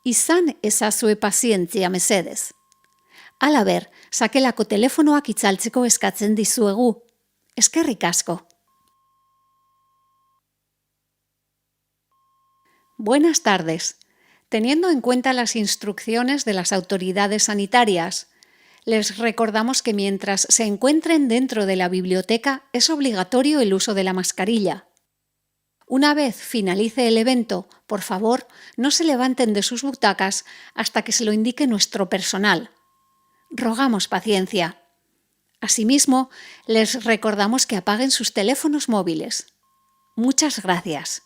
Izan ezazue pazientzia mesedez. Halaber, sakelako telefonoak itzaltzeko eskatzen dizuegu. Eskerrik asko. Buenas tardes. Teniendo en cuenta las instrucciones de las autoridades sanitarias, les recordamos que mientras se encuentren dentro de la biblioteca es obligatorio el uso de la mascarilla. Una vez finalice el evento, por favor, no se levanten de sus butacas hasta que se lo indique nuestro personal. Rogamos paciencia. Asimismo, les recordamos que apaguen sus teléfonos móviles. Muchas gracias.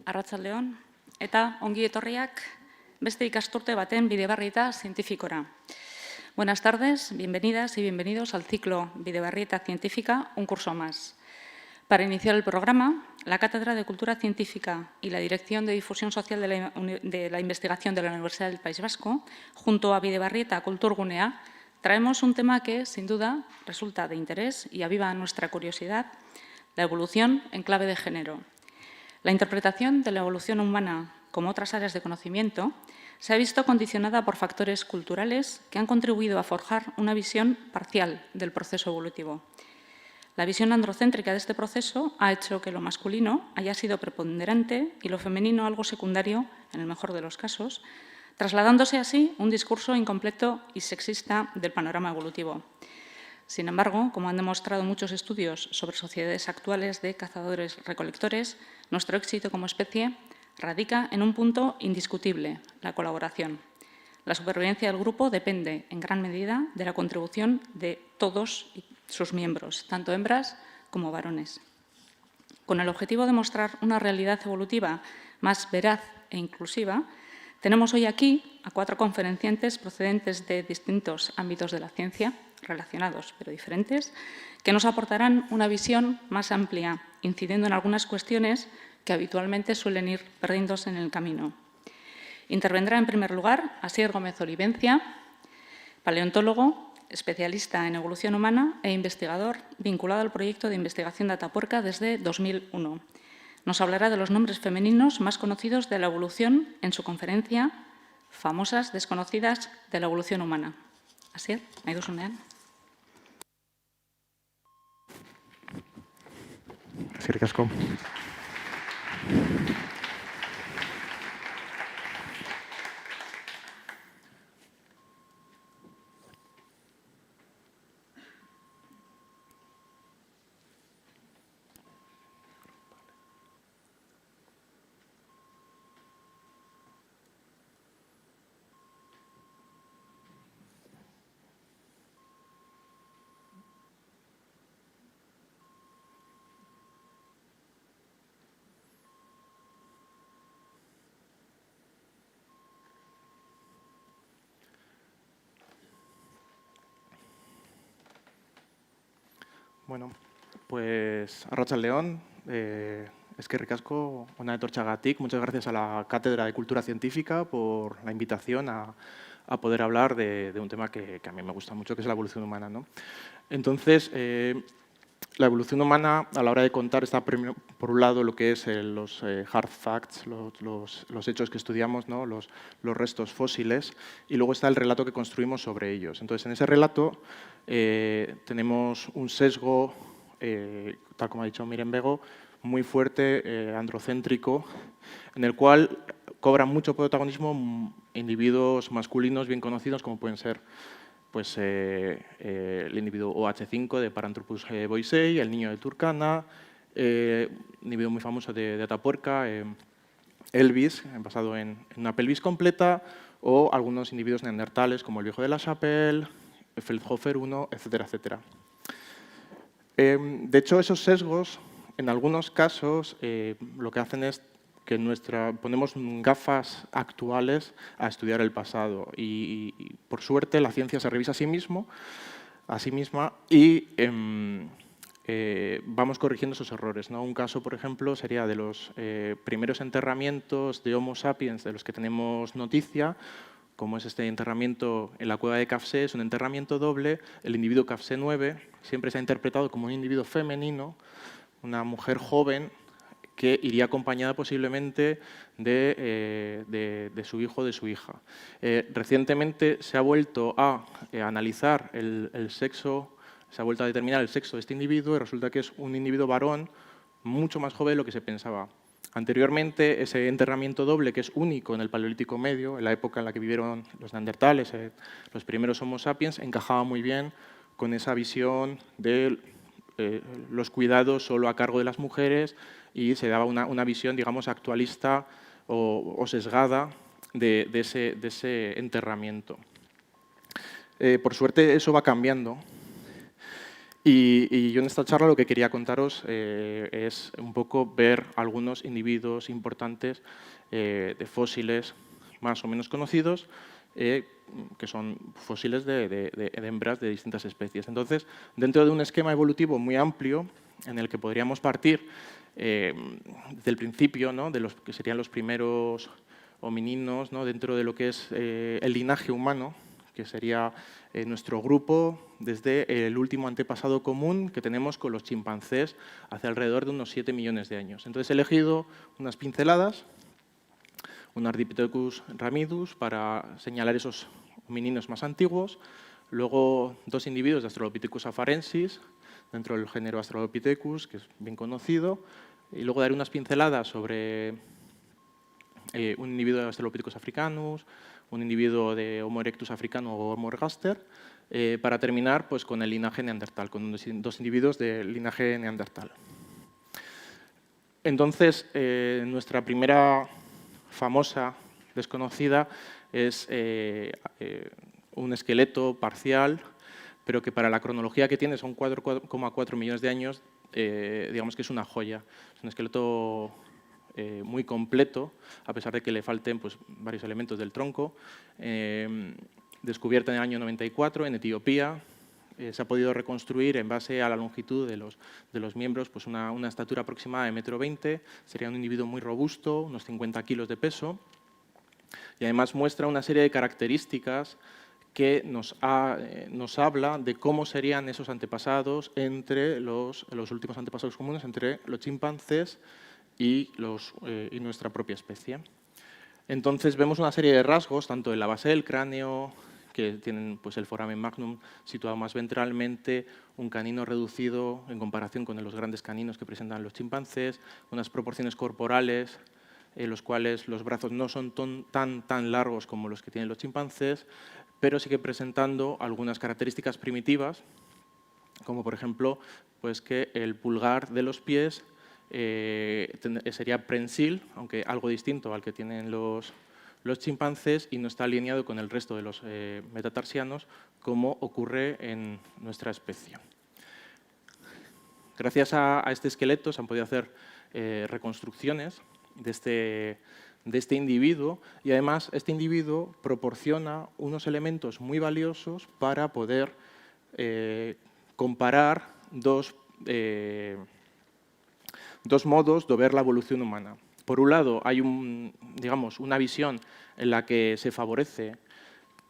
Arratsaldeon eta ongi etorriak beste ikasturte baten Bidebarrieta Zientifikora. Buenas tardes, bienvenidas y bienvenidos al ciclo Bidebarrieta Científica, un curso más. Para iniciar el programa, la Cátedra de Cultura Científica y la Dirección de Difusión Social de la Investigación de la Universidad del País Vasco, junto a Bidebarrieta Kulturgunea, traemos un tema que, sin duda, resulta de interés y aviva nuestra curiosidad: la evolución en clave de género. La interpretación de la evolución humana, como otras áreas de conocimiento, se ha visto condicionada por factores culturales que han contribuido a forjar una visión parcial del proceso evolutivo. La visión androcéntrica de este proceso ha hecho que lo masculino haya sido preponderante y lo femenino algo secundario, en el mejor de los casos, trasladándose así un discurso incompleto y sexista del panorama evolutivo. Sin embargo, como han demostrado muchos estudios sobre sociedades actuales de cazadores-recolectores, nuestro éxito como especie radica en un punto indiscutible: la colaboración. La supervivencia del grupo depende, en gran medida, de la contribución de todos sus miembros, tanto hembras como varones. Con el objetivo de mostrar una realidad evolutiva más veraz e inclusiva, tenemos hoy aquí a 4 conferenciantes procedentes de distintos ámbitos de la ciencia, relacionados pero diferentes, que nos aportarán una visión más amplia, incidiendo en algunas cuestiones que habitualmente suelen ir perdiéndose en el camino. Intervendrá en primer lugar Asier Gómez Olivencia, paleontólogo, especialista en evolución humana e investigador vinculado al proyecto de investigación de Atapuerca desde 2001. Nos hablará de los nombres femeninos más conocidos de la evolución en su conferencia Famosas desconocidas de la evolución humana. Asier, nahi duzunean. Eskerrik asko. Bueno, pues arratsaldeon, eskerrik asko hona etortxagatik. Muchas gracias a la Cátedra de Cultura Científica por la invitación a poder hablar de un tema que a mí me gusta mucho, que es la evolución humana, ¿no? Entonces, la evolución humana, a la hora de contar, está por un lado lo que es los hard facts, los hechos que estudiamos, ¿no? los restos fósiles, y luego está el relato que construimos sobre ellos. Entonces, en ese relato tenemos un sesgo, tal como ha dicho Miren Bego, muy fuerte, androcéntrico, en el cual cobran mucho protagonismo individuos masculinos bien conocidos, como pueden ser pues, el individuo OH5 de Paranthropus boisei, el niño de Turkana, un individuo muy famoso de Atapuerca, Elvis, basado en una pelvis completa, o algunos individuos neandertales como el viejo de la Chapelle, Feldhofer 1, etcétera, etcétera. De hecho, esos sesgos, en algunos casos, lo que hacen es que ponemos gafas actuales a estudiar el pasado. Y por suerte, la ciencia se revisa a sí misma y vamos corrigiendo esos errores, ¿no? Un caso, por ejemplo, sería de los primeros enterramientos de Homo sapiens de los que tenemos noticia, como es este enterramiento en la cueva de Kafse, es un enterramiento doble. El individuo Kafse 9 siempre se ha interpretado como un individuo femenino, una mujer joven que iría acompañada posiblemente de su hijo o de su hija. Recientemente se ha vuelto a analizar el sexo, se ha vuelto a determinar el sexo de este individuo y resulta que es un individuo varón mucho más joven de lo que se pensaba. Anteriormente, ese enterramiento doble, que es único en el Paleolítico Medio, en la época en la que vivieron los neandertales, los primeros Homo sapiens, encajaba muy bien con esa visión de los cuidados solo a cargo de las mujeres y se daba una visión, digamos, actualista o sesgada de ese enterramiento. Por suerte, eso va cambiando. Y yo en esta charla lo que quería contaros es un poco ver algunos individuos importantes de fósiles más o menos conocidos, que son fósiles de hembras de distintas especies. Entonces, dentro de un esquema evolutivo muy amplio, en el que podríamos partir desde el principio, ¿no?, de los que serían los primeros homininos, ¿no?, dentro de lo que es el linaje humano, que sería nuestro grupo desde el último antepasado común que tenemos con los chimpancés hace alrededor de unos 7 millones de años. Entonces he elegido unas pinceladas, un Ardipithecus ramidus para señalar esos homininos más antiguos, luego dos individuos de Australopithecus afarensis dentro del género Australopithecus, que es bien conocido, y luego daré unas pinceladas sobre un individuo de Australopithecus africanus, un individuo de Homo erectus africano o Homo ergaster, para terminar pues, con el linaje neandertal, con dos individuos del linaje neandertal. Entonces, nuestra primera famosa desconocida es un esqueleto parcial, pero que para la cronología que tiene son 4,4 millones de años, digamos que es una joya. Es un esqueleto muy completo, a pesar de que le falten pues, varios elementos del tronco. Descubierta en el año 94 en Etiopía, se ha podido reconstruir en base a la longitud de los miembros, pues una estatura aproximada de 1,20 m, sería un individuo muy robusto, unos 50 kilos de peso, y además muestra una serie de características que nos habla de cómo serían esos antepasados entre los últimos antepasados comunes, entre los chimpancés y nuestra propia especie. Entonces vemos una serie de rasgos, tanto en la base del cráneo, que tienen pues, el foramen magnum situado más ventralmente, un canino reducido en comparación con los grandes caninos que presentan los chimpancés, unas proporciones corporales en los cuales los brazos no son tan largos como los que tienen los chimpancés, pero sigue presentando algunas características primitivas, como por ejemplo pues, que el pulgar de los pies sería prensil, aunque algo distinto al que tienen los chimpancés y no está alineado con el resto de los metatarsianos, como ocurre en nuestra especie. Gracias a este esqueleto se han podido hacer reconstrucciones de este individuo y además este individuo proporciona unos elementos muy valiosos para poder comparar dos modos de ver la evolución humana. Por un lado, hay una visión en la que se favorece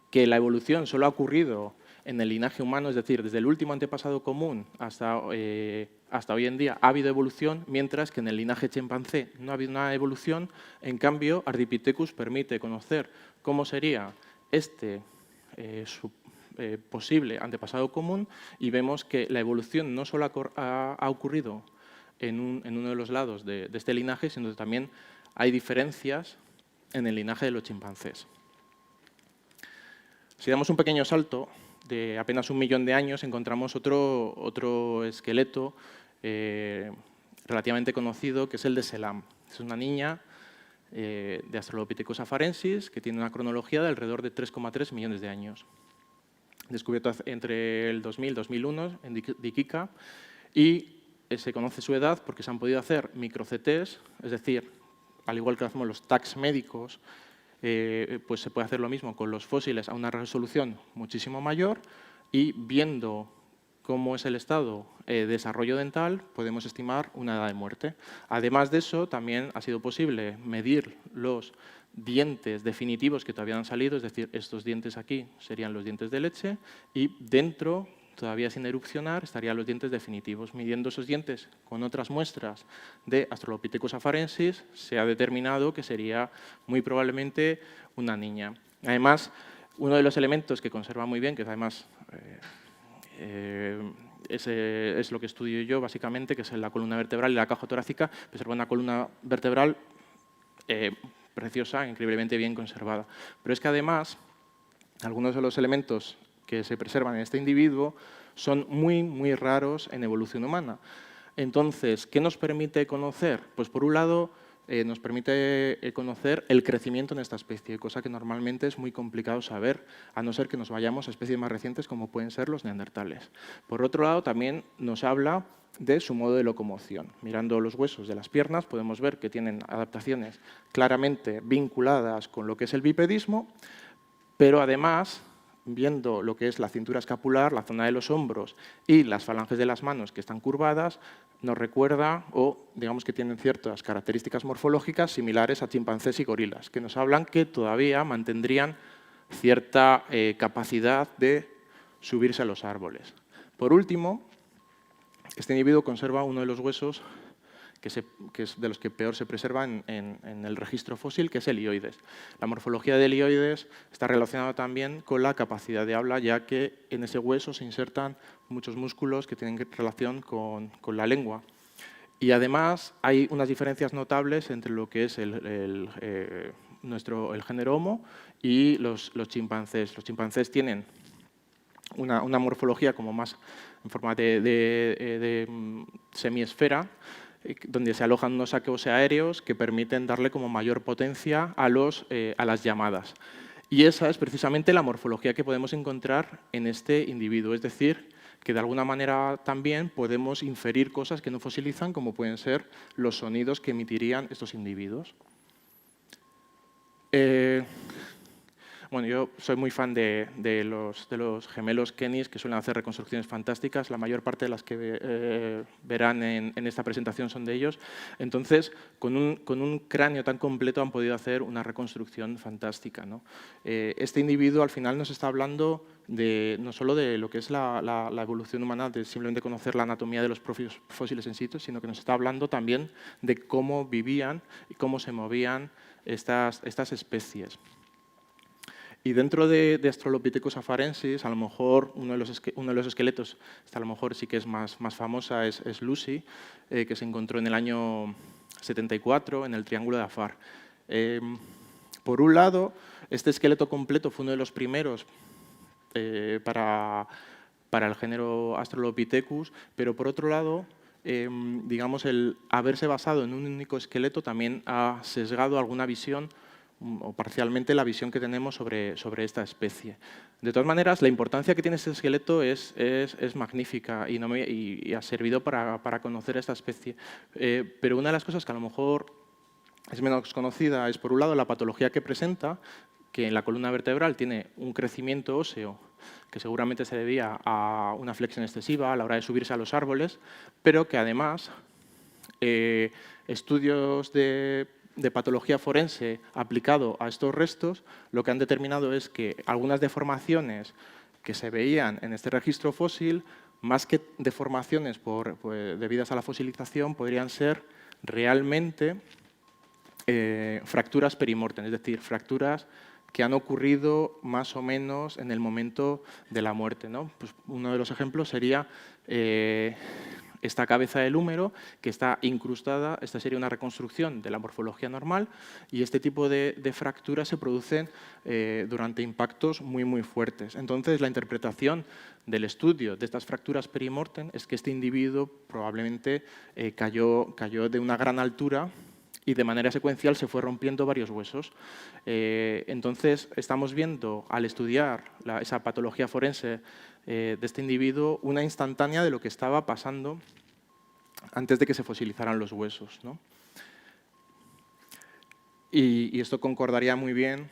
que la evolución solo ha ocurrido en el linaje humano, es decir, desde el último antepasado común hasta hoy en día ha habido evolución, mientras que en el linaje chimpancé no ha habido una evolución. En cambio, Ardipithecus permite conocer cómo sería su posible antepasado común y vemos que la evolución no solo ha ocurrido en uno de los lados de este linaje, sino que también hay diferencias en el linaje de los chimpancés. Si damos un pequeño salto de apenas 1 millón de años, encontramos otro esqueleto relativamente conocido, que es el de Selam. Es una niña de Australopithecus afarensis que tiene una cronología de alrededor de 3,3 millones de años. Descubierto entre el 2000 y 2001 en Diquica, y se conoce su edad porque se han podido hacer micro-CTs, es decir, al igual que hacemos los tags médicos, pues se puede hacer lo mismo con los fósiles a una resolución muchísimo mayor y viendo cómo es el estado de desarrollo dental, podemos estimar una edad de muerte. Además de eso, también ha sido posible medir los dientes definitivos que todavía no han salido, es decir, estos dientes aquí serían los dientes de leche y dentro, todavía sin erupcionar, estarían los dientes definitivos. Midiendo esos dientes con otras muestras de Australopithecus afarensis, se ha determinado que sería muy probablemente una niña. Además, uno de los elementos que conserva muy bien, que además es lo que estudio yo básicamente, que es la columna vertebral y la caja torácica, preserva una columna vertebral preciosa, increíblemente bien conservada. Pero es que además, algunos de los elementos que se preservan en este individuo son muy, muy raros en evolución humana. Entonces, ¿qué nos permite conocer? Pues por un lado, nos permite conocer el crecimiento en esta especie, cosa que normalmente es muy complicado saber, a no ser que nos vayamos a especies más recientes como pueden ser los neandertales. Por otro lado, también nos habla de su modo de locomoción. Mirando los huesos de las piernas podemos ver que tienen adaptaciones claramente vinculadas con lo que es el bipedismo, pero además, viendo lo que es la cintura escapular, la zona de los hombros y las falanges de las manos que están curvadas, nos recuerda o digamos que tienen ciertas características morfológicas similares a chimpancés y gorilas, que nos hablan que todavía mantendrían cierta capacidad de subirse a los árboles. Por último, este individuo conserva uno de los huesos que es de los que peor se preserva en el registro fósil, que es el hioides. La morfología del hioides está relacionada también con la capacidad de habla, ya que en ese hueso se insertan muchos músculos que tienen relación con la lengua. Y además hay unas diferencias notables entre lo que es el género Homo y los chimpancés. Los chimpancés tienen una morfología como más en forma de semiesfera, donde se alojan unos saqueos aéreos que permiten darle como mayor potencia a las llamadas. Y esa es precisamente la morfología que podemos encontrar en este individuo, es decir, que de alguna manera también podemos inferir cosas que no fosilizan, como pueden ser los sonidos que emitirían estos individuos. Bueno, yo soy muy fan de los gemelos Kennis, que suelen hacer reconstrucciones fantásticas. La mayor parte de las que verán en esta presentación son de ellos. Entonces, con un cráneo tan completo han podido hacer una reconstrucción fantástica, ¿no? Este individuo al final nos está hablando no solo de lo que es la evolución humana, de simplemente conocer la anatomía de los propios fósiles en situ, sino que nos está hablando también de cómo vivían y cómo se movían estas especies. Y dentro de Australopithecus afarensis, a lo mejor uno de los esqueletos, esta a lo mejor sí que es más famosa, es Lucy, que se encontró en el año 74 en el Triángulo de Afar. Por un lado, este esqueleto completo fue uno de los primeros para el género Australopithecus, pero por otro lado, digamos, el haberse basado en un único esqueleto también ha sesgado alguna visión o parcialmente la visión que tenemos sobre esta especie. De todas maneras, la importancia que tiene este esqueleto es magnífica y ha servido para conocer esta especie. Pero una de las cosas que a lo mejor es menos conocida es, por un lado, la patología que presenta, que en la columna vertebral tiene un crecimiento óseo que seguramente se debía a una flexión excesiva a la hora de subirse a los árboles, pero que además estudios de patología forense aplicado a estos restos, lo que han determinado es que algunas deformaciones que se veían en este registro fósil, más que deformaciones debidas a la fosilización, podrían ser realmente fracturas perimortem, es decir, fracturas que han ocurrido más o menos en el momento de la muerte, ¿no? Pues uno de los ejemplos sería esta cabeza del húmero que está incrustada. Esta sería una reconstrucción de la morfología normal y este tipo de fracturas se producen durante impactos muy, muy fuertes. Entonces, la interpretación del estudio de estas fracturas perimortem es que este individuo probablemente cayó de una gran altura y de manera secuencial se fue rompiendo varios huesos. Entonces, estamos viendo, al estudiar esa patología forense de este individuo, una instantánea de lo que estaba pasando antes de que se fosilizaran los huesos, ¿no? Y esto concordaría muy bien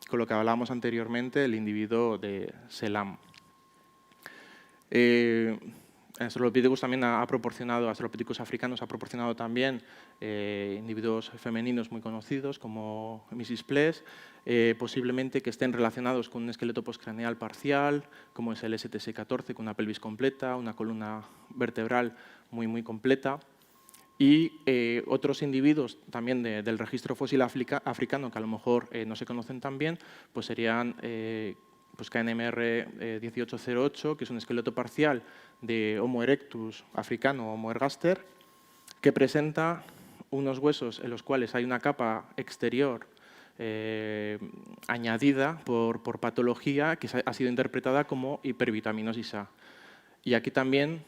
con lo que hablábamos anteriormente, el individuo de Selam. Australopithecus también ha proporcionado, Australopithecus africanos ha proporcionado también individuos femeninos muy conocidos como Mrs. Pless, posiblemente que estén relacionados con un esqueleto postcraneal parcial, como es el STS-14, con una pelvis completa, una columna vertebral muy completa. Y otros individuos también del registro fósil africano que a lo mejor no se conocen tan bien, pues serían pues KNMR 1808, que es un esqueleto parcial de Homo erectus africano, Homo ergaster, que presenta unos huesos en los cuales hay una capa exterior añadida por patología que ha sido interpretada como hipervitaminosis A. Y aquí también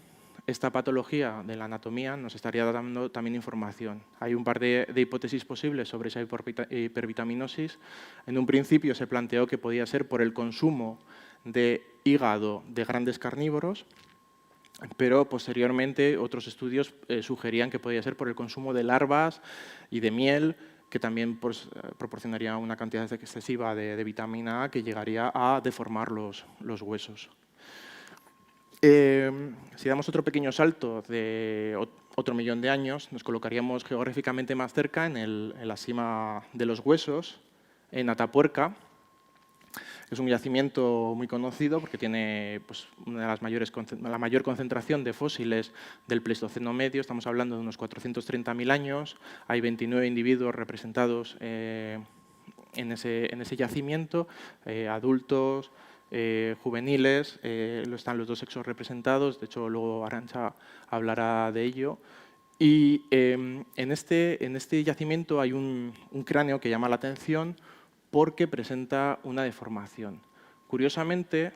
esta patología de la anatomía nos estaría dando también información. Hay un par de hipótesis posibles sobre esa hipervitaminosis. En un principio se planteó que podía ser por el consumo de hígado de grandes carnívoros, pero posteriormente otros estudios sugerían que podía ser por el consumo de larvas y de miel, que también pues, proporcionaría una cantidad excesiva de vitamina A que llegaría a deformar los huesos. Si damos otro pequeño salto de otro millón de años, nos colocaríamos geográficamente más cerca en la cima de los huesos, en Atapuerca. Es un yacimiento muy conocido porque tiene pues, la mayor concentración de fósiles del Pleistoceno medio. Estamos hablando de unos 430.000 años. Hay 29 individuos representados en ese yacimiento, adultos, juveniles, están los dos sexos representados, de hecho luego Arantxa hablará de ello. Y en este yacimiento hay un cráneo que llama la atención porque presenta una deformación. Curiosamente,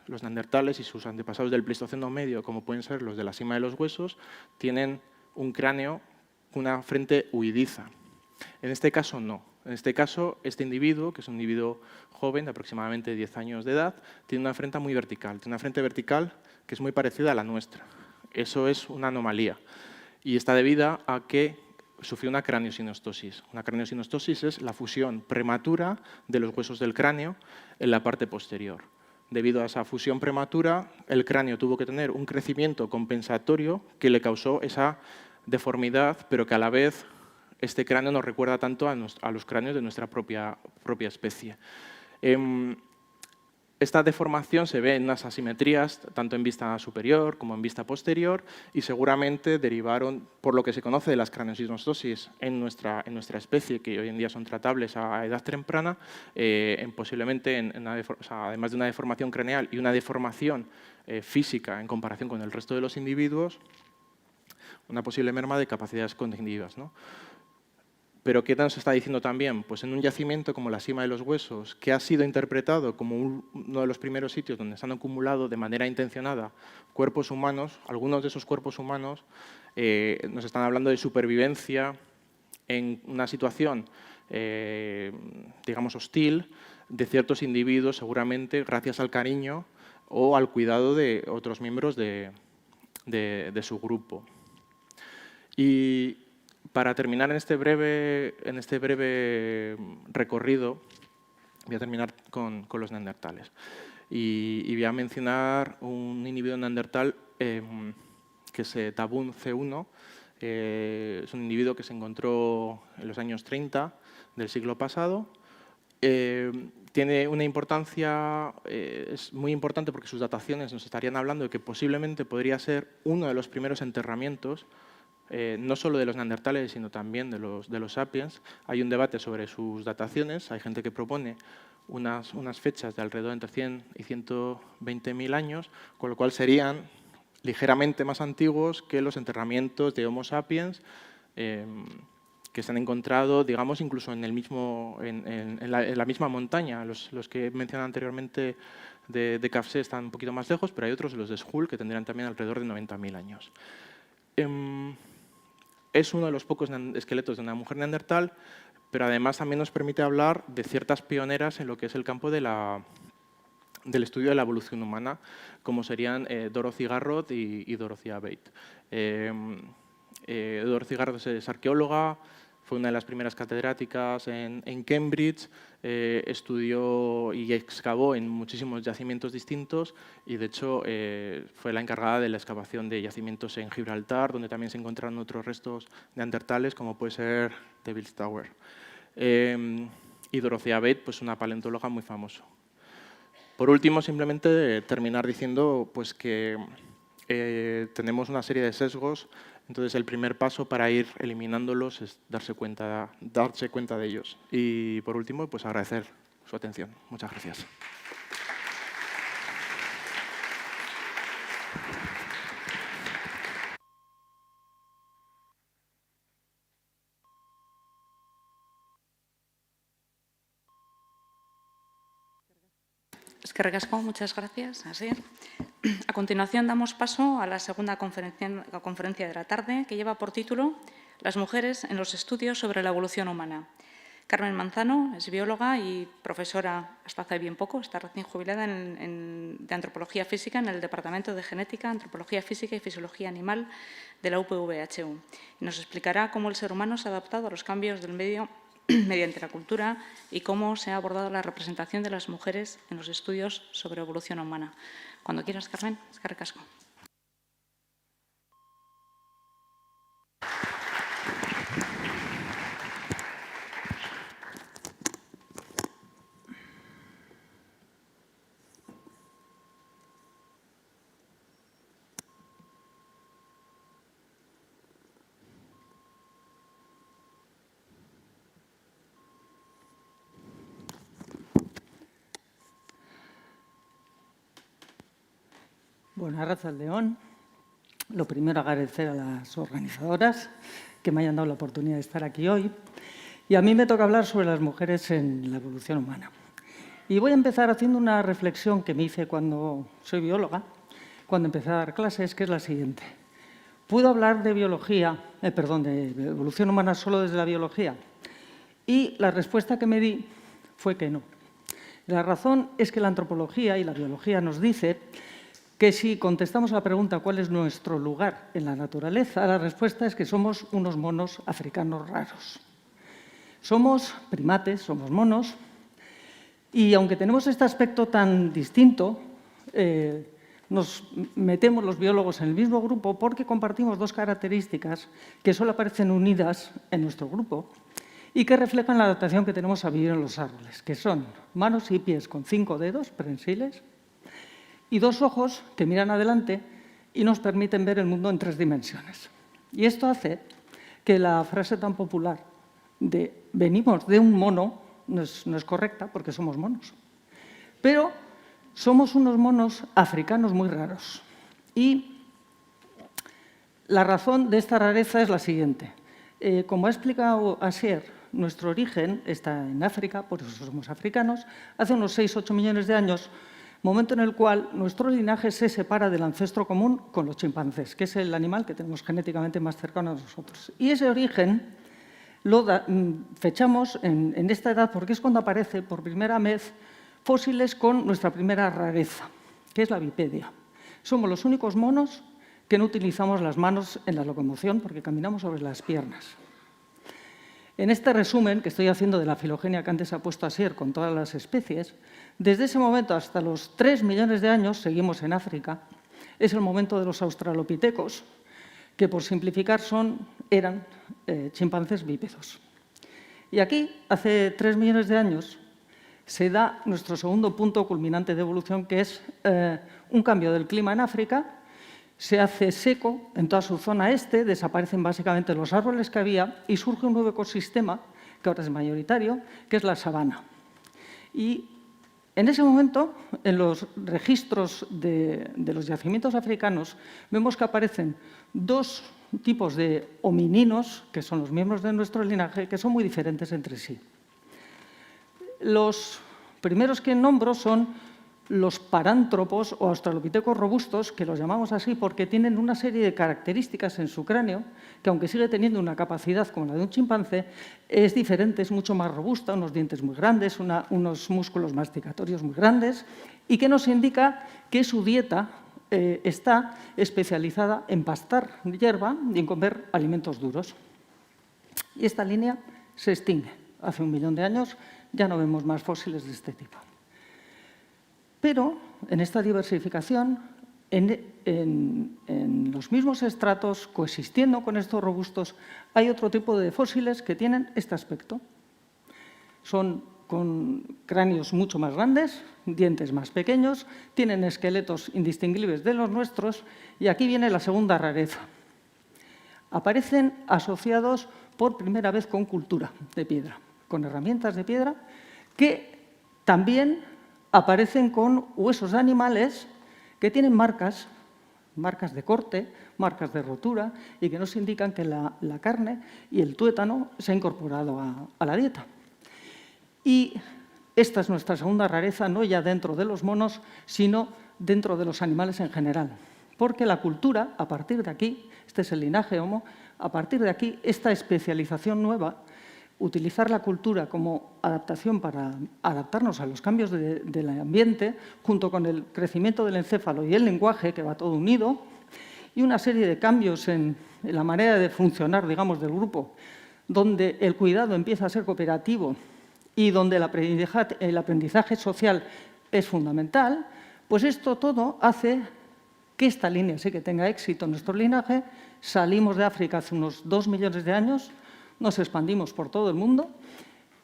los neandertales y sus antepasados del Pleistoceno medio, como pueden ser los de la cima de los huesos, tienen un cráneo con una frente huidiza. En este caso no. En este caso, este individuo, que es un individuo joven de aproximadamente 10 años de edad, tiene una frente muy vertical. Tiene una frente vertical que es muy parecida a la nuestra. Eso es una anomalía y está debida a que sufrió una craniosinostosis. Una craniosinostosis es la fusión prematura de los huesos del cráneo en la parte posterior. Debido a esa fusión prematura, el cráneo tuvo que tener un crecimiento compensatorio que le causó esa deformidad, pero que a la vez este cráneo nos recuerda tanto a los cráneos de nuestra propia especie. Esta deformación se ve en unas asimetrías, tanto en vista superior como en vista posterior, y seguramente derivaron, por lo que se conoce de las craniosinostosis en nuestra especie, que hoy en día son tratables a edad temprana, posiblemente, además de una deformación craneal y una deformación física en comparación con el resto de los individuos, una posible merma de capacidades cognitivas, ¿no? Pero ¿qué nos está diciendo también? Pues en un yacimiento como la cima de los huesos, que ha sido interpretado como uno de los primeros sitios donde se han acumulado de manera intencionada cuerpos humanos, algunos de esos cuerpos humanos nos están hablando de supervivencia en una situación, digamos, hostil, de ciertos individuos, seguramente gracias al cariño o al cuidado de otros miembros de su grupo. Y para terminar en este breve recorrido, voy a terminar con los neandertales. Y voy a mencionar un individuo neandertal que es Tabun C1. Es un individuo que se encontró en los años 30 del siglo pasado. Tiene una importancia, es muy importante porque sus dataciones nos estarían hablando de que posiblemente podría ser uno de los primeros enterramientos no solo de los neandertales, sino también de los sapiens. Hay un debate sobre sus dataciones. Hay gente que propone unas fechas de alrededor entre 100 y 120.000 años, con lo cual serían ligeramente más antiguos que los enterramientos de Homo sapiens que se han encontrado, digamos, incluso en la misma montaña. Los que he mencionado anteriormente de Cafsé están un poquito más lejos, pero hay otros, los de Shull, que tendrían también alrededor de 90.000 años. Es uno de los pocos esqueletos de una mujer neandertal, pero además también nos permite hablar de ciertas pioneras en lo que es el campo del estudio de la evolución humana, como serían Dorothy Garrod y Dorothea Bate. Dorothy Garrod es arqueóloga, Fue una de las primeras catedráticas en Cambridge, estudió y excavó en muchísimos yacimientos distintos y, de hecho, fue la encargada de la excavación de yacimientos en Gibraltar, donde también se encontraron otros restos neandertales, como puede ser Devil's Tower. Y Dorothea Bate, pues una paleontóloga muy famosa. Por último, simplemente terminar diciendo pues, que tenemos una serie de sesgos. Entonces, el primer paso para ir eliminándolos es darse cuenta de ellos. Y, por último, pues agradecer su atención. Muchas gracias. Eskerrik asko, muchas gracias. Asier. A continuación damos paso a la segunda conferencia de la tarde, que lleva por título Las mujeres en los estudios sobre la evolución humana. Carmen Manzano es bióloga y profesora hasta hace bien poco, está recién jubilada de Antropología Física en el Departamento de Genética, Antropología Física y Fisiología Animal de la UPV-HU. Y nos explicará cómo el ser humano se ha adaptado a los cambios del medio mediante la cultura y cómo se ha abordado la representación de las mujeres en los estudios sobre evolución humana. Cuando quieras, Carmen, eskerrik asko. Bueno, arratsaldeon. Lo primero, agradecer a las organizadoras que me hayan dado la oportunidad de estar aquí hoy. Y a mí me toca hablar sobre las mujeres en la evolución humana. Y voy a empezar haciendo una reflexión que me hice cuando soy bióloga, cuando empecé a dar clases, que es la siguiente. ¿Puedo hablar de biología, de evolución humana solo desde la biología? Y la respuesta que me di fue que no. La razón es que la antropología y la biología nos dice que si contestamos a la pregunta ¿cuál es nuestro lugar en la naturaleza?, la respuesta es que somos unos monos africanos raros. Somos primates, somos monos, y aunque tenemos este aspecto tan distinto, nos metemos los biólogos en el mismo grupo porque compartimos dos características que solo aparecen unidas en nuestro grupo y que reflejan la adaptación que tenemos a vivir en los árboles, que son manos y pies con 5 dedos prensiles, y 2 ojos que miran adelante y nos permiten ver el mundo en 3 dimensiones. Y esto hace que la frase tan popular de venimos de un mono no es correcta porque somos monos. Pero somos unos monos africanos muy raros. Y la razón de esta rareza es la siguiente. Como ha explicado Asier, nuestro origen está en África, por eso somos africanos. Hace unos 6-8 millones de años, momento en el cual nuestro linaje se separa del ancestro común con los chimpancés, que es el animal que tenemos genéticamente más cercano a nosotros. Y ese origen lo fechamos en esta edad porque es cuando aparece por primera vez fósiles con nuestra primera rareza, que es la bipedia. Somos los únicos monos que no utilizamos las manos en la locomoción porque caminamos sobre las piernas. En este resumen que estoy haciendo de la filogenia que antes ha puesto Asier con todas las especies, desde ese momento hasta los 3 millones de años, seguimos en África, es el momento de los australopitecos, que por simplificar eran chimpancés bípedos. Y aquí, hace 3 millones de años, se da nuestro segundo punto culminante de evolución, que es un cambio del clima en África. Se hace seco en toda su zona este, desaparecen básicamente los árboles que había y surge un nuevo ecosistema, que ahora es mayoritario, que es la sabana. Y en ese momento, en los registros de los yacimientos africanos, vemos que aparecen 2 tipos de homininos, que son los miembros de nuestro linaje, que son muy diferentes entre sí. Los primeros que nombro son los parántropos o australopitecos robustos, que los llamamos así porque tienen una serie de características en su cráneo que, aunque sigue teniendo una capacidad como la de un chimpancé, es diferente, es mucho más robusta, unos dientes muy grandes, unos músculos masticatorios muy grandes, y que nos indica que su dieta está especializada en pastar hierba y en comer alimentos duros. Y esta línea se extingue. Hace 1 millón de años ya no vemos más fósiles de este tipo. Pero en esta diversificación, en los mismos estratos, coexistiendo con estos robustos, hay otro tipo de fósiles que tienen este aspecto. Son con cráneos mucho más grandes, dientes más pequeños, tienen esqueletos indistinguibles de los nuestros, y aquí viene la segunda rareza. Aparecen asociados por primera vez con cultura de piedra, con herramientas de piedra, que también aparecen con huesos de animales que tienen marcas de corte, marcas de rotura, y que nos indican que la carne y el tuétano se ha incorporado a la dieta. Y esta es nuestra segunda rareza, no ya dentro de los monos, sino dentro de los animales en general. Porque la cultura, a partir de aquí, este es el linaje Homo, a partir de aquí, esta especialización nueva, utilizar la cultura como adaptación para adaptarnos a los cambios del ambiente, junto con el crecimiento del encéfalo y el lenguaje, que va todo unido, y una serie de cambios en la manera de funcionar, digamos, del grupo, donde el cuidado empieza a ser cooperativo y donde el aprendizaje social es fundamental, pues esto todo hace que esta línea sí que tenga éxito en nuestro linaje. Salimos de África hace unos 2 millones de años, nos expandimos por todo el mundo,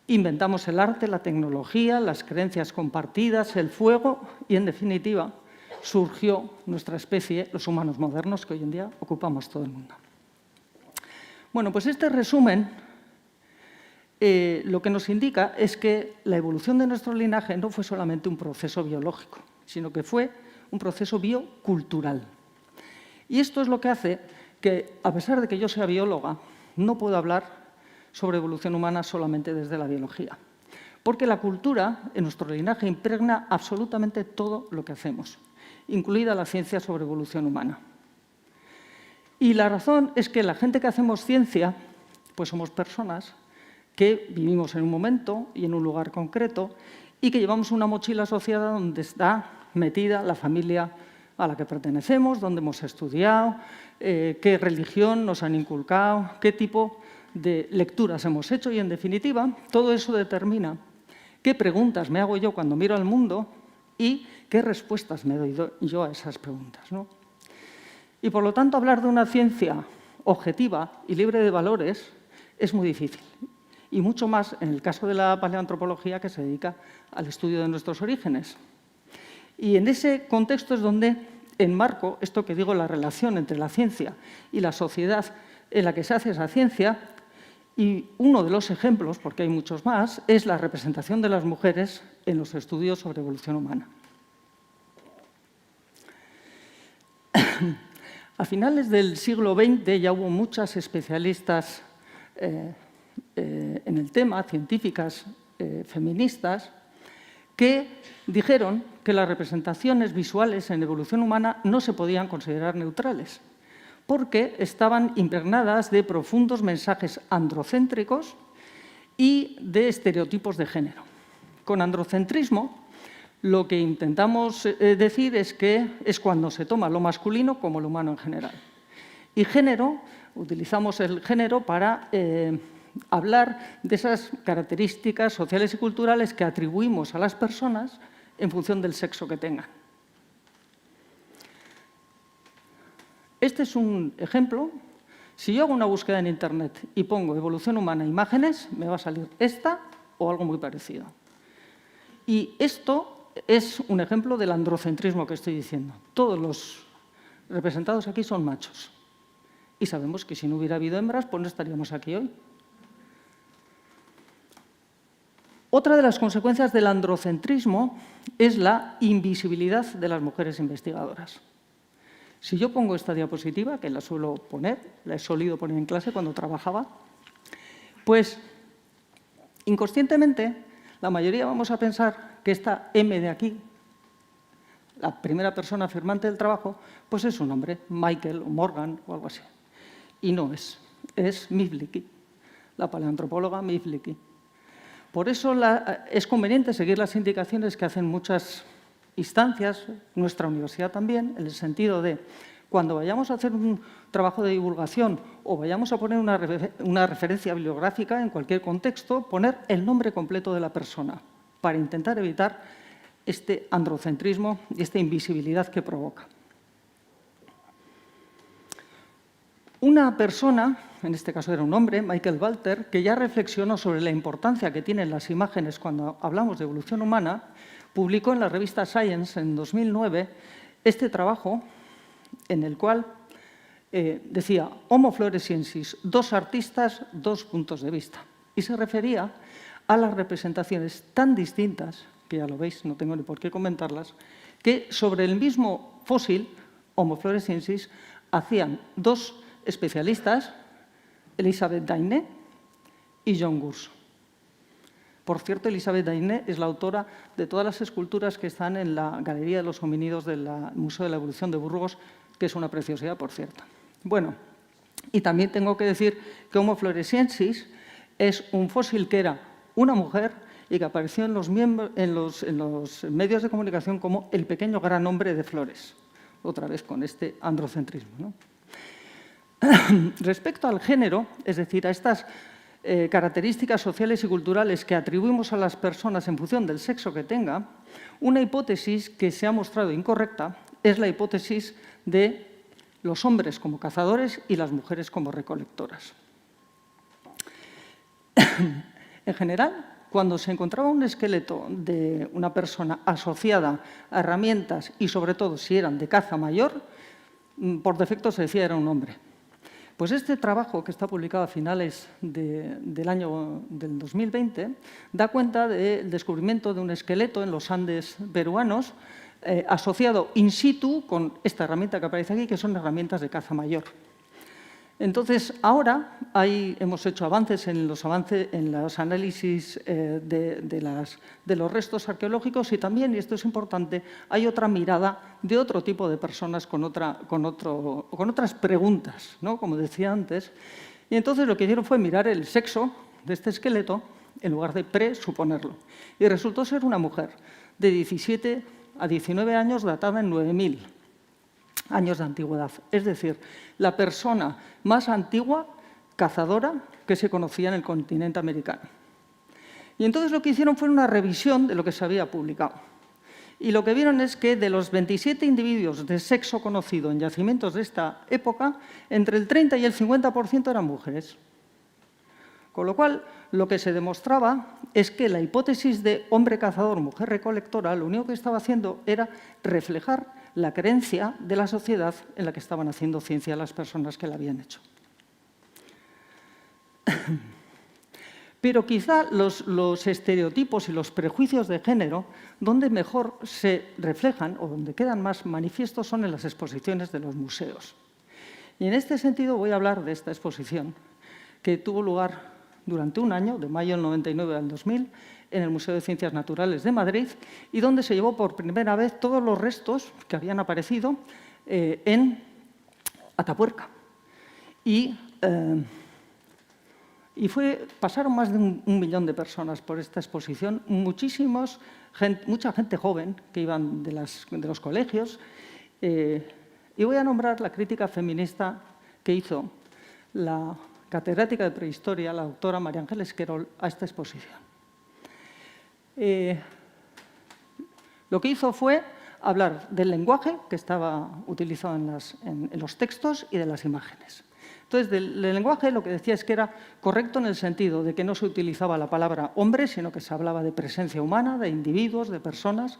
inventamos el arte, la tecnología, las creencias compartidas, el fuego y, en definitiva, surgió nuestra especie, los humanos modernos, que hoy en día ocupamos todo el mundo. Bueno, pues este resumen lo que nos indica es que la evolución de nuestro linaje no fue solamente un proceso biológico, sino que fue un proceso biocultural. Y esto es lo que hace que, a pesar de que yo sea bióloga, no puedo hablar sobre evolución humana solamente desde la biología, porque la cultura en nuestro linaje impregna absolutamente todo lo que hacemos, incluida la ciencia sobre evolución humana. Y la razón es que la gente que hacemos ciencia, pues somos personas que vivimos en un momento y en un lugar concreto y que llevamos una mochila asociada donde está metida la familia a la que pertenecemos, donde hemos estudiado, qué religión nos han inculcado, qué tipo de lecturas hemos hecho y, en definitiva, todo eso determina qué preguntas me hago yo cuando miro al mundo y qué respuestas me doy yo a esas preguntas, ¿no? Y, por lo tanto, hablar de una ciencia objetiva y libre de valores es muy difícil. Y mucho más en el caso de la paleoantropología, que se dedica al estudio de nuestros orígenes. Y en ese contexto es donde enmarco esto que digo, la relación entre la ciencia y la sociedad en la que se hace esa ciencia. Y uno de los ejemplos, porque hay muchos más, es la representación de las mujeres en los estudios sobre evolución humana. A finales del siglo XX ya hubo muchas especialistas en el tema, científicas feministas, que dijeron que las representaciones visuales en evolución humana no se podían considerar neutrales, porque estaban impregnadas de profundos mensajes androcéntricos y de estereotipos de género. Con androcentrismo, lo que intentamos decir es que es cuando se toma lo masculino como lo humano en general. Y género, utilizamos el género para hablar de esas características sociales y culturales que atribuimos a las personas en función del sexo que tengan. Este es un ejemplo. Si yo hago una búsqueda en Internet y pongo evolución humana imágenes, me va a salir esta o algo muy parecido. Y esto es un ejemplo del androcentrismo que estoy diciendo. Todos los representados aquí son machos. Y sabemos que si no hubiera habido hembras, pues no estaríamos aquí hoy. Otra de las consecuencias del androcentrismo es la invisibilidad de las mujeres investigadoras. Si yo pongo esta diapositiva, que la suelo poner, la he solido poner en clase cuando trabajaba, pues inconscientemente la mayoría vamos a pensar que esta M de aquí, la primera persona firmante del trabajo, pues es un hombre, Michael o Morgan o algo así. Y no es, es Mivliki, la paleoantropóloga Mivliki. Por eso es conveniente seguir las indicaciones que hacen muchas instancias, nuestra universidad también, en el sentido de cuando vayamos a hacer un trabajo de divulgación o vayamos a poner una referencia bibliográfica en cualquier contexto, poner el nombre completo de la persona para intentar evitar este androcentrismo y esta invisibilidad que provoca. Una persona, en este caso era un hombre, Michael Walter, que ya reflexionó sobre la importancia que tienen las imágenes cuando hablamos de evolución humana, publicó en la revista Science en 2009 este trabajo en el cual decía Homo floresiensis, 2 artistas, 2 puntos de vista. Y se refería a las representaciones tan distintas, que ya lo veis, no tengo ni por qué comentarlas, que sobre el mismo fósil, Homo floresiensis, hacían 2 especialistas, Elisabeth Dainé y John Gurs. Por cierto, Elisabeth Dainé es la autora de todas las esculturas que están en la Galería de los Homínidos del Museo de la Evolución de Burgos, que es una preciosidad, por cierto. Bueno, y también tengo que decir que Homo floresiensis es un fósil que era una mujer y que apareció en los medios de comunicación como el pequeño gran hombre de flores. Otra vez con este androcentrismo, ¿no? Respecto al género, es decir, a estas características sociales y culturales que atribuimos a las personas en función del sexo que tenga, una hipótesis que se ha mostrado incorrecta es la hipótesis de los hombres como cazadores y las mujeres como recolectoras. En general, cuando se encontraba un esqueleto de una persona asociada a herramientas y, sobre todo, si eran de caza mayor, por defecto se decía era un hombre. Pues este trabajo, que está publicado a finales del año del 2020, da cuenta del descubrimiento de un esqueleto en los Andes peruanos asociado in situ con esta herramienta que aparece aquí, que son herramientas de caza mayor. Entonces, ahora hemos hecho avances en los análisis de los restos arqueológicos y también, y esto es importante, hay otra mirada de otro tipo de personas con otras preguntas, ¿no? Como decía antes. Y entonces lo que hicieron fue mirar el sexo de este esqueleto en lugar de presuponerlo. Y resultó ser una mujer de 17 a 19 años, datada en 9000 años de antigüedad. Es decir, la persona más antigua cazadora que se conocía en el continente americano. Y entonces lo que hicieron fue una revisión de lo que se había publicado. Y lo que vieron es que de los 27 individuos de sexo conocido en yacimientos de esta época, entre el 30 y el 50% eran mujeres. Con lo cual, lo que se demostraba es que la hipótesis de hombre cazador, mujer recolectora, lo único que estaba haciendo era reflejar la creencia de la sociedad en la que estaban haciendo ciencia las personas que la habían hecho. Pero quizá los estereotipos y los prejuicios de género, donde mejor se reflejan o donde quedan más manifiestos, son en las exposiciones de los museos. Y en este sentido voy a hablar de esta exposición que tuvo lugar durante un año, de mayo del 99 al 2000, en el Museo de Ciencias Naturales de Madrid, y donde se llevó por primera vez todos los restos que habían aparecido en Atapuerca. Pasaron más de un millón de personas por esta exposición, mucha gente joven que iban de los colegios. Y voy a nombrar la crítica feminista que hizo la catedrática de prehistoria, la doctora María Ángeles Querol, a esta exposición. Lo que hizo fue hablar del lenguaje que estaba utilizado en los textos y de las imágenes. Entonces, del lenguaje lo que decía es que era correcto en el sentido de que no se utilizaba la palabra hombre, sino que se hablaba de presencia humana, de individuos, de personas.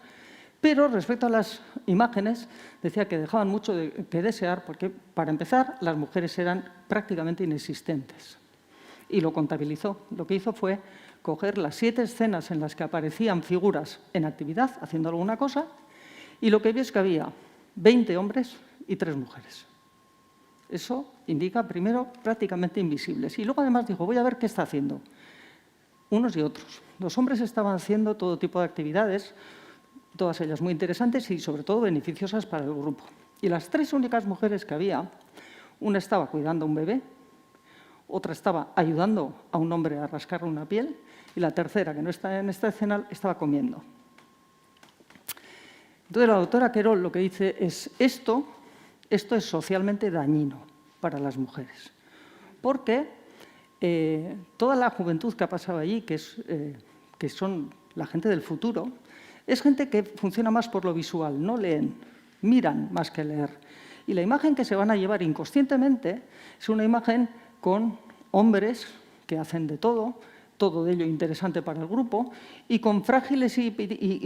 Pero respecto a las imágenes, decía que dejaban mucho que desear porque, para empezar, las mujeres eran prácticamente inexistentes. Y lo contabilizó. Lo que hizo fue coger las 7 escenas en las que aparecían figuras en actividad, haciendo alguna cosa, y lo que vio es que había 20 hombres y 3 mujeres. Eso indica, primero, prácticamente invisibles. Y luego, además, dijo, voy a ver qué está haciendo. Unos y otros. Los hombres estaban haciendo todo tipo de actividades, todas ellas muy interesantes y, sobre todo, beneficiosas para el grupo. Y las 3 únicas mujeres que había, una estaba cuidando a un bebé, otra estaba ayudando a un hombre a rascarle una piel y la tercera, que no está en esta escena, estaba comiendo. Entonces, la doctora Querol lo que dice es esto Esto es socialmente dañino para las mujeres, porque toda la juventud que ha pasado allí, que son la gente del futuro, es gente que funciona más por lo visual, no leen, miran más que leer. Y la imagen que se van a llevar inconscientemente es una imagen con hombres que hacen de todo de ello interesante para el grupo, y con frágiles y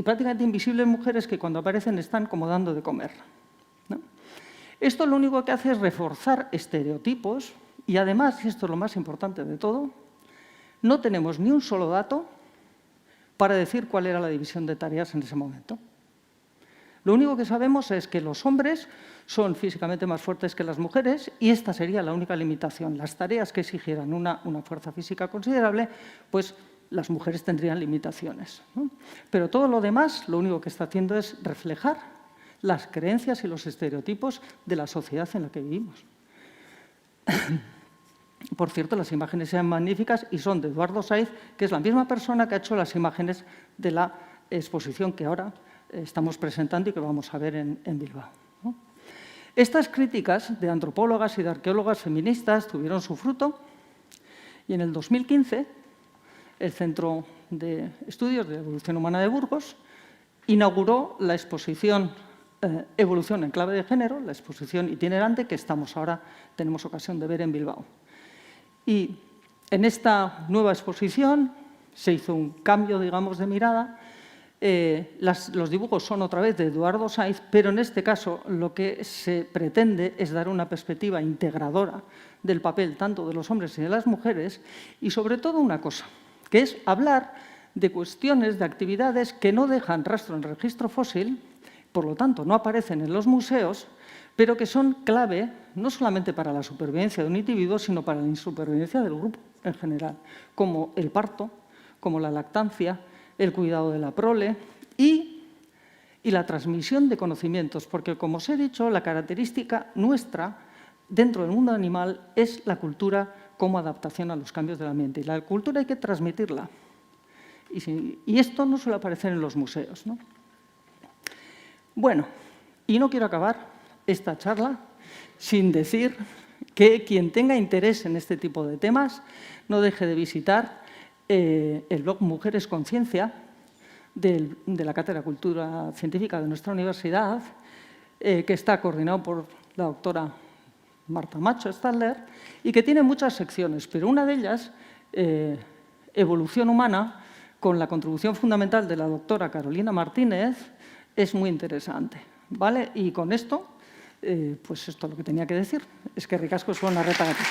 prácticamente invisibles mujeres que cuando aparecen están como dando de comer, ¿no? Esto lo único que hace es reforzar estereotipos y además, y esto es lo más importante de todo, no tenemos ni un solo dato para decir cuál era la división de tareas en ese momento. Lo único que sabemos es que los hombres son físicamente más fuertes que las mujeres y esta sería la única limitación. Las tareas que exigieran una fuerza física considerable, pues las mujeres tendrían limitaciones, ¿no? Pero todo lo demás, lo único que está haciendo es reflejar las creencias y los estereotipos de la sociedad en la que vivimos. Por cierto, las imágenes sean magníficas y son de Eduardo Saiz, que es la misma persona que ha hecho las imágenes de la exposición que ahora estamos presentando y que vamos a ver en Bilbao, ¿no? Estas críticas de antropólogas y de arqueólogas feministas tuvieron su fruto y en el 2015 el Centro de Estudios de Evolución Humana de Burgos inauguró la exposición Evolución en clave de género, la exposición itinerante que tenemos ocasión de ver en Bilbao. Y en esta nueva exposición se hizo un cambio, digamos, de mirada. Los dibujos son otra vez de Eduardo Saiz, pero en este caso lo que se pretende es dar una perspectiva integradora del papel tanto de los hombres y de las mujeres y sobre todo una cosa, que es hablar de cuestiones, de actividades que no dejan rastro en el registro fósil, por lo tanto no aparecen en los museos, pero que son clave no solamente para la supervivencia de un individuo, sino para la supervivencia del grupo en general, como el parto, como la lactancia, el cuidado de la prole y la transmisión de conocimientos, porque, como os he dicho, la característica nuestra dentro del mundo animal es la cultura como adaptación a los cambios del ambiente. Y la cultura hay que transmitirla. Y esto no suele aparecer en los museos, ¿no? Bueno, y no quiero acabar esta charla sin decir que quien tenga interés en este tipo de temas no deje de visitar el blog Mujeres Conciencia de la Cátedra de Cultura Científica de nuestra universidad, que está coordinado por la doctora Marta Macho Stadler y que tiene muchas secciones, pero una de ellas, Evolución Humana, con la contribución fundamental de la doctora Carolina Martínez, es muy interesante, ¿vale? Y con esto, pues esto es lo que tenía que decir. Eskerrik asko zuen arretagatik.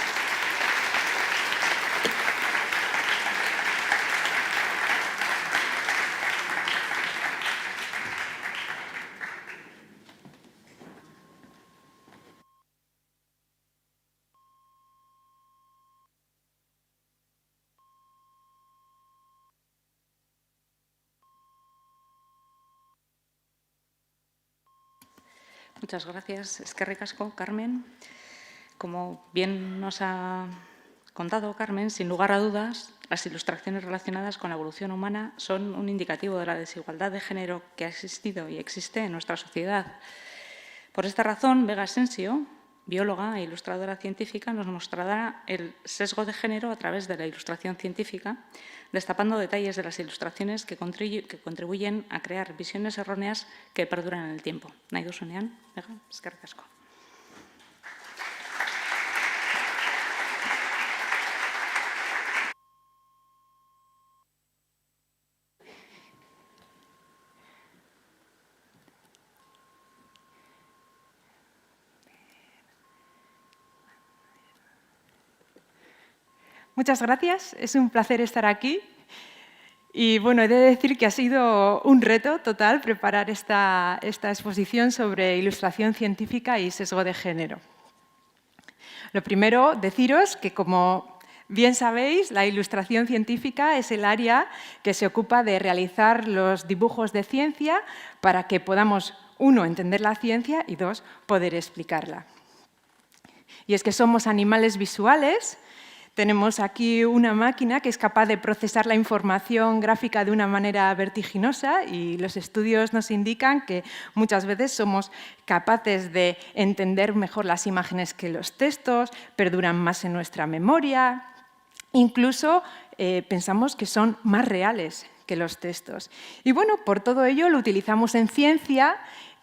Muchas gracias. Eskerrik asko, Carmen. Como bien nos ha contado Carmen, sin lugar a dudas, las ilustraciones relacionadas con la evolución humana son un indicativo de la desigualdad de género que ha existido y existe en nuestra sociedad. Por esta razón, Vega Asensio, bióloga e ilustradora científica, nos mostrará el sesgo de género a través de la ilustración científica, destapando detalles de las ilustraciones que contribuyen a crear visiones erróneas que perduran en el tiempo. Nahi duzunean, Vega, eskerrik asko. Muchas gracias, es un placer estar aquí. Y bueno, he de decir que ha sido un reto total preparar esta exposición sobre ilustración científica y sesgo de género. Lo primero, deciros que, como bien sabéis, la ilustración científica es el área que se ocupa de realizar los dibujos de ciencia para que podamos, uno, entender la ciencia y dos, poder explicarla. Y es que somos animales visuales. Tenemos aquí una máquina que es capaz de procesar la información gráfica de una manera vertiginosa y los estudios nos indican que muchas veces somos capaces de entender mejor las imágenes que los textos, perduran más en nuestra memoria, incluso pensamos que son más reales que los textos. Y bueno, por todo ello lo utilizamos en ciencia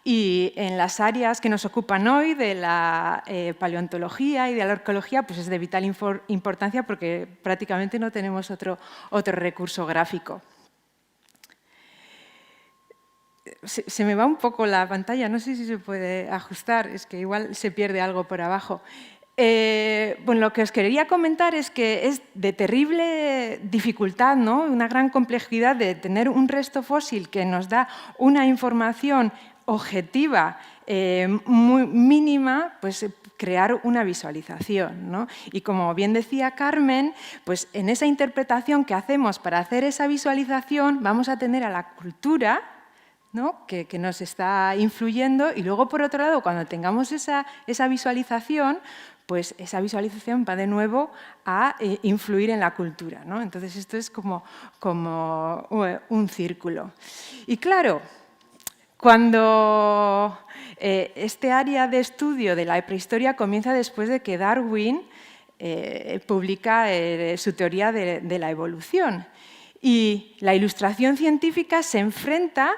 y en las áreas que nos ocupan hoy de la paleontología y de la arqueología, pues es de vital importancia porque prácticamente no tenemos otro recurso gráfico. Se me va un poco la pantalla, no sé si se puede ajustar, es que igual se pierde algo por abajo. Bueno, lo que os quería comentar es que es de terrible dificultad, ¿no? Una gran complejidad de tener un resto fósil que nos da una información objetiva muy mínima, pues crear una visualización, ¿no? Y como bien decía Carmen, pues en esa interpretación que hacemos para hacer esa visualización vamos a tener a la cultura, ¿no? que nos está influyendo, y luego, por otro lado, cuando tengamos esa visualización, pues esa visualización va de nuevo a influir en la cultura, ¿no? Entonces, esto es como un círculo. Y claro, cuando este área de estudio de la prehistoria comienza después de que Darwin publica su teoría de la evolución, y la ilustración científica se enfrenta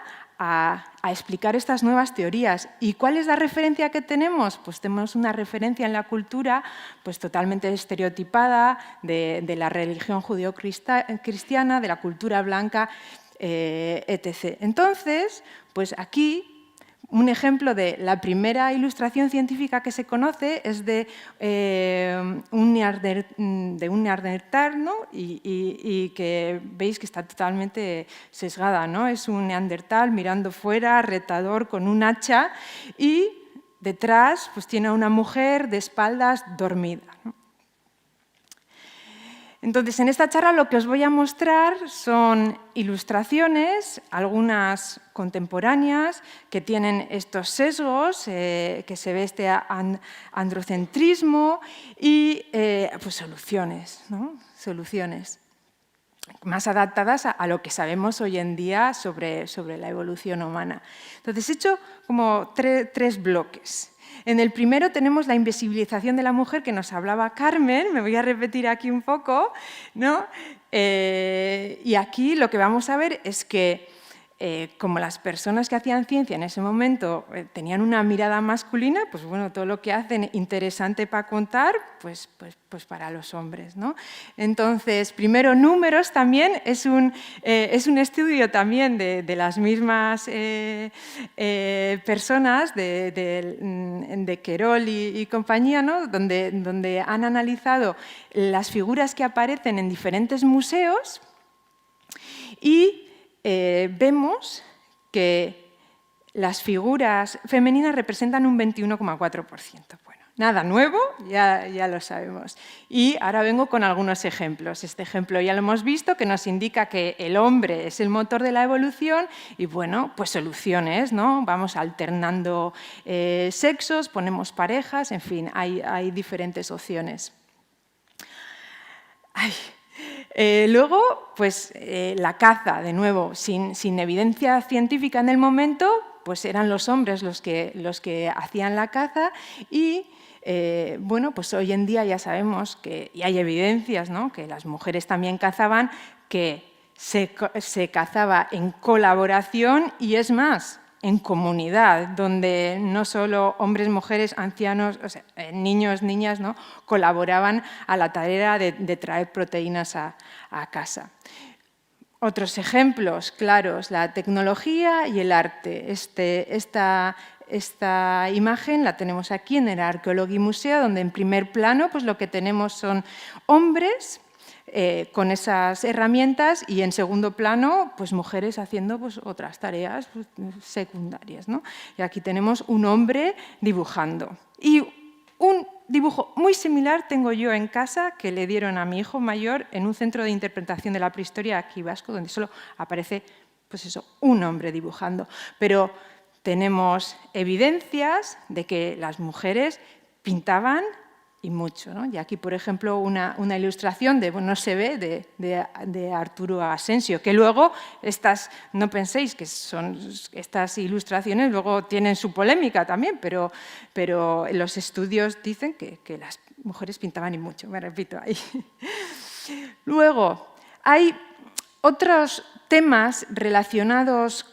a explicar estas nuevas teorías. ¿Y cuál es la referencia que tenemos? Pues tenemos una referencia en la cultura pues totalmente estereotipada de la religión judío-cristiana, de la cultura blanca, etc. Entonces, pues aquí un ejemplo de la primera ilustración científica que se conoce es de un neandertal, ¿no? y que veis que está totalmente sesgada, ¿no? Es un neandertal mirando fuera, retador, con un hacha, y detrás pues, tiene a una mujer de espaldas dormida, ¿no? Entonces, en esta charla lo que os voy a mostrar son ilustraciones, algunas contemporáneas, que tienen estos sesgos, que se ve este androcentrismo y pues soluciones, ¿no? Soluciones más adaptadas a lo que sabemos hoy en día sobre la evolución humana. Entonces, he hecho como tres bloques. En el primero tenemos la invisibilización de la mujer que nos hablaba Carmen, me voy a repetir aquí un poco, ¿no? Y aquí lo que vamos a ver es que como las personas que hacían ciencia en ese momento tenían una mirada masculina, pues bueno, todo lo que hacen interesante para contar, pues para los hombres, ¿no? Entonces, primero, números también es un estudio también de las mismas personas, de Querol y compañía, ¿no? donde han analizado las figuras que aparecen en diferentes museos y vemos que las figuras femeninas representan un 21,4%. Bueno, nada nuevo, ya lo sabemos. Y ahora vengo con algunos ejemplos. Este ejemplo ya lo hemos visto, que nos indica que el hombre es el motor de la evolución y, bueno, pues soluciones, ¿no? Vamos alternando sexos, ponemos parejas, en fin, hay diferentes opciones. Luego, pues la caza, de nuevo, sin evidencia científica en el momento, pues eran los hombres los que hacían la caza y, bueno, pues hoy en día ya sabemos que, y hay evidencias, ¿no?, que las mujeres también cazaban, que se cazaba en colaboración y, es más, en comunidad, donde no solo hombres, mujeres, ancianos, o sea, niños, niñas, ¿no?, colaboraban a la tarea de traer proteínas a casa. Otros ejemplos claros, la tecnología y el arte. Esta imagen la tenemos aquí en el Arqueología Museo, donde en primer plano pues, lo que tenemos son hombres con esas herramientas y en segundo plano pues, mujeres haciendo pues, otras tareas pues, secundarias, ¿no? Y aquí tenemos un hombre dibujando. Y un dibujo muy similar tengo yo en casa que le dieron a mi hijo mayor en un centro de interpretación de la prehistoria aquí vasco, donde solo aparece pues eso, un hombre dibujando. Pero tenemos evidencias de que las mujeres pintaban y mucho, ¿no? Y aquí, por ejemplo, una ilustración de, bueno, no se ve, de Arturo Asensio, que luego, no penséis que son estas ilustraciones, luego tienen su polémica también, pero los estudios dicen que las mujeres pintaban y mucho, me repito ahí. Luego, hay otros temas relacionados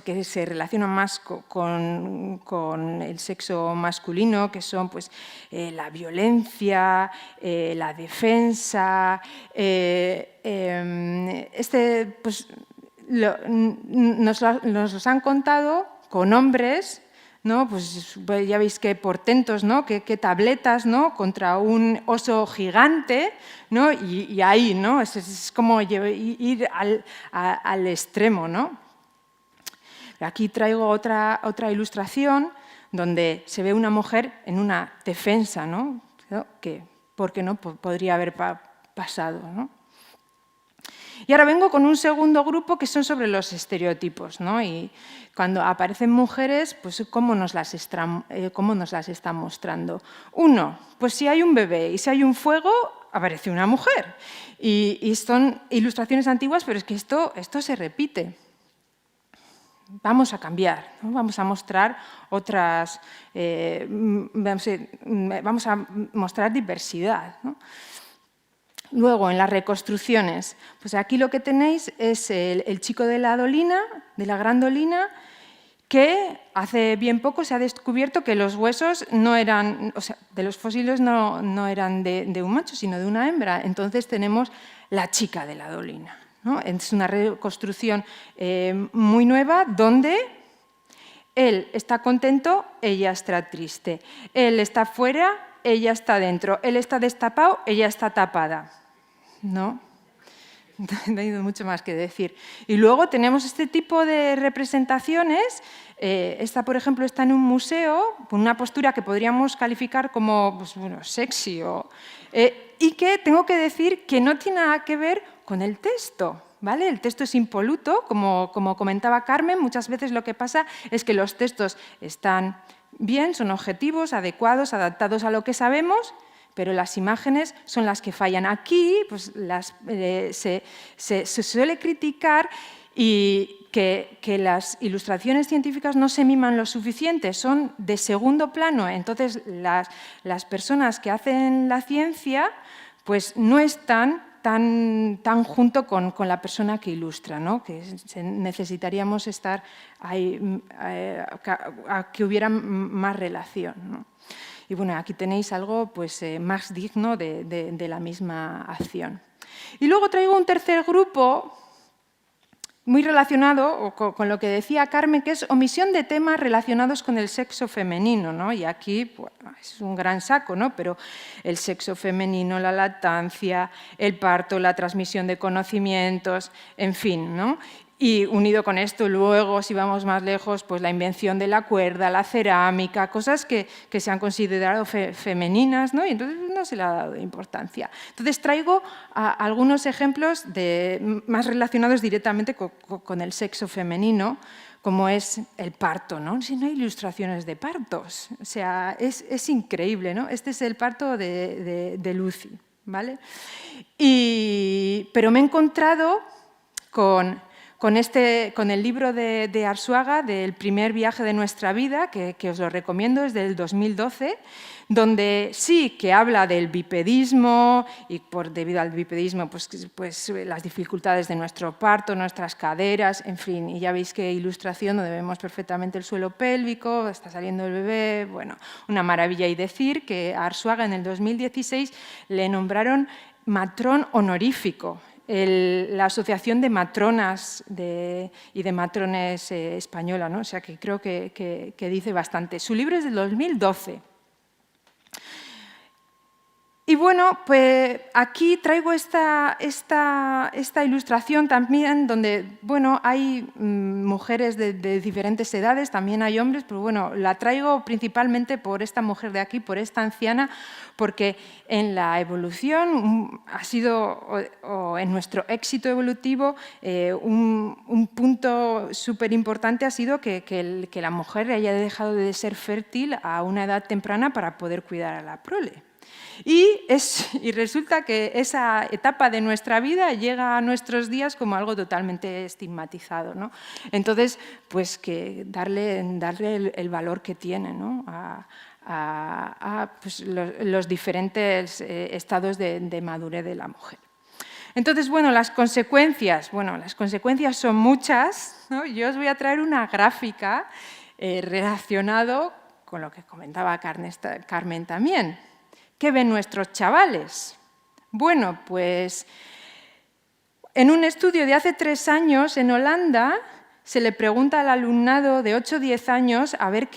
que se relacionan más con el sexo masculino, que son pues, la violencia, la defensa. Pues, nos los han contado con hombres, ¿no? Pues ya veis qué portentos, ¿no? Qué tabletas, ¿no? Contra un oso gigante, ¿no? Y ahí, ¿no? Es como ir al extremo, ¿no? Aquí traigo otra ilustración donde se ve una mujer en una defensa, ¿no? Que, ¿por qué no? Podría haber pasado, ¿no? Y ahora vengo con un segundo grupo que son sobre los estereotipos, ¿no? Y cuando aparecen mujeres, pues ¿cómo nos las están mostrando? Uno, pues si hay un bebé y si hay un fuego, aparece una mujer. Y son ilustraciones antiguas, pero es que esto se repite. Vamos a cambiar, ¿no? Vamos a mostrar otras, vamos a mostrar diversidad, ¿no? Luego, en las reconstrucciones, pues aquí lo que tenéis es el chico de la dolina, de la Gran Dolina, que hace bien poco se ha descubierto que los huesos no eran, o sea, de los fósiles no eran de un macho, sino de una hembra. Entonces tenemos la chica de la dolina, ¿no? Es una reconstrucción muy nueva donde él está contento, ella está triste. Él está fuera, ella está dentro. Él está destapado, ella está tapada. ¿No? No hay mucho más que decir. Y luego tenemos este tipo de representaciones. Esta, por ejemplo, está en un museo, con una postura que podríamos calificar como pues, bueno, sexy. Y que tengo que decir que no tiene nada que ver con el texto. ¿Vale? El texto es impoluto, como comentaba Carmen. Muchas veces lo que pasa es que los textos están bien, son objetivos, adecuados, adaptados a lo que sabemos, pero las imágenes son las que fallan. Aquí pues, se suele criticar y que las ilustraciones científicas no se miman lo suficiente, son de segundo plano. Entonces, las personas que hacen la ciencia pues, no están tan junto con la persona que ilustra, ¿no? Que necesitaríamos estar ahí, que hubiera más relación, ¿no? Y bueno, aquí tenéis algo pues, más digno de la misma acción. Y luego traigo un tercer grupo muy relacionado con lo que decía Carmen, que es omisión de temas relacionados con el sexo femenino, ¿no? Y aquí bueno, es un gran saco, ¿no? Pero el sexo femenino, la lactancia, el parto, la transmisión de conocimientos, en fin, ¿no? Y unido con esto, luego, si vamos más lejos, pues la invención de la cuerda, la cerámica, cosas que se han considerado femeninas, ¿no? Y entonces no se le ha dado importancia. Entonces traigo algunos ejemplos más relacionados directamente con el sexo femenino, como es el parto, ¿no? Si no hay ilustraciones de partos, o sea, es increíble, ¿no? Este es el parto de Lucy, ¿vale? Pero me he encontrado con el libro de Arzuaga, del primer viaje de nuestra vida, que os lo recomiendo, es del 2012, donde sí que habla del bipedismo y debido al bipedismo pues las dificultades de nuestro parto, nuestras caderas, en fin, y ya veis qué ilustración donde vemos perfectamente el suelo pélvico, está saliendo el bebé, bueno, una maravilla. Y decir que a Arzuaga en el 2016 le nombraron matrón honorífico. La Asociación de Matronas y de Matrones española, ¿no? O sea que creo que dice bastante. Su libro es del 2012. Y bueno, pues aquí traigo esta ilustración también donde, bueno, hay mujeres de diferentes edades, también hay hombres, pero bueno, la traigo principalmente por esta mujer de aquí, por esta anciana, porque en la evolución ha sido, o en nuestro éxito evolutivo, un punto súper importante ha sido que la mujer haya dejado de ser fértil a una edad temprana para poder cuidar a la prole. Y resulta que esa etapa de nuestra vida llega a nuestros días como algo totalmente estigmatizado, ¿no? Entonces, pues que darle el valor que tiene, ¿no? a pues, los diferentes estados de madurez de la mujer. Entonces, bueno, las consecuencias son muchas, ¿no? Yo os voy a traer una gráfica relacionado con lo que comentaba Carmen también. ¿Qué ven nuestros chavales? Bueno, pues en un estudio de hace 3 años en Holanda se le pregunta al alumnado de 8 o 10 años a ver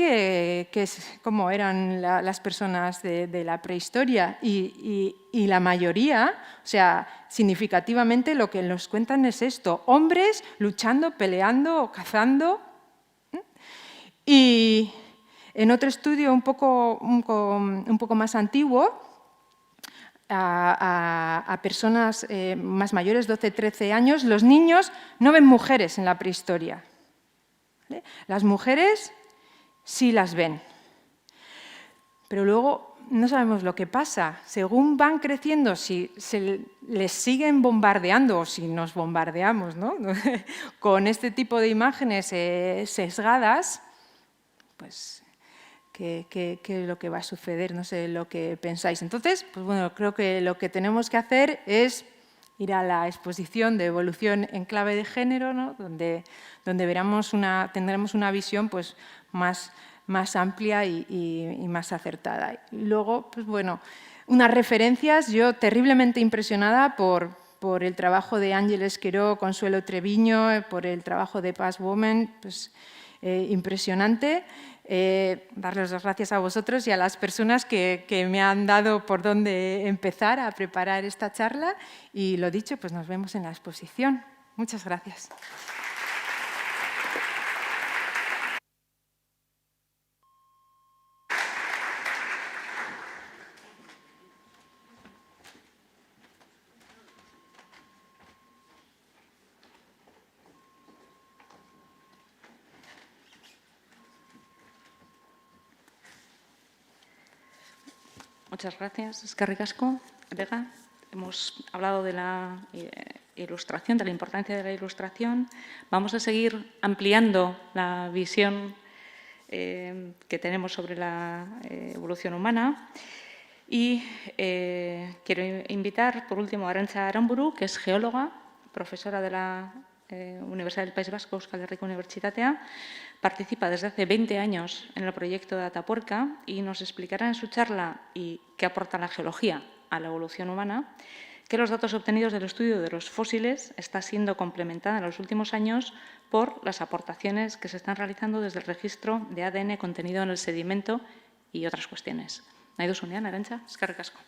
cómo eran las personas de la prehistoria y la mayoría, o sea, significativamente lo que nos cuentan es esto, hombres luchando, peleando, cazando. Y en otro estudio un poco más antiguo, a personas más mayores, 12, 13 años, los niños no ven mujeres en la prehistoria. ¿Vale? Las mujeres sí las ven. Pero luego no sabemos lo que pasa. Según van creciendo, si se les siguen bombardeando o si nos bombardeamos, ¿no? con este tipo de imágenes sesgadas, pues qué es lo que va a suceder, no sé lo que pensáis. Entonces, pues bueno, creo que lo que tenemos que hacer es ir a la exposición de evolución en clave de género, ¿no? donde tendremos una visión pues, más amplia y más acertada. Y luego, pues bueno, unas referencias, yo terriblemente impresionada por el trabajo de Ángeles Queró, Consuelo Treviño, por el trabajo de Paz Women, pues impresionante. Darles las gracias a vosotros y a las personas que me han dado por dónde empezar a preparar esta charla. Y lo dicho, pues nos vemos en la exposición. Muchas gracias. Muchas gracias. Eskerrik asko, Vega. Hemos hablado de la ilustración, de la importancia de la ilustración. Vamos a seguir ampliando la visión que tenemos sobre la evolución humana. Y quiero invitar, por último, a Arantxa Aranburu, que es geóloga, profesora de la Universidad del País Vasco, Euskal Herriko Unibertsitatea. Participa desde hace 20 años en el proyecto de Atapuerca y nos explicará en su charla y qué aporta la geología a la evolución humana, que los datos obtenidos del estudio de los fósiles está siendo complementada en los últimos años por las aportaciones que se están realizando desde el registro de ADN contenido en el sedimento y otras cuestiones. Nahi duzunean, Arantxa, eskerrik asko.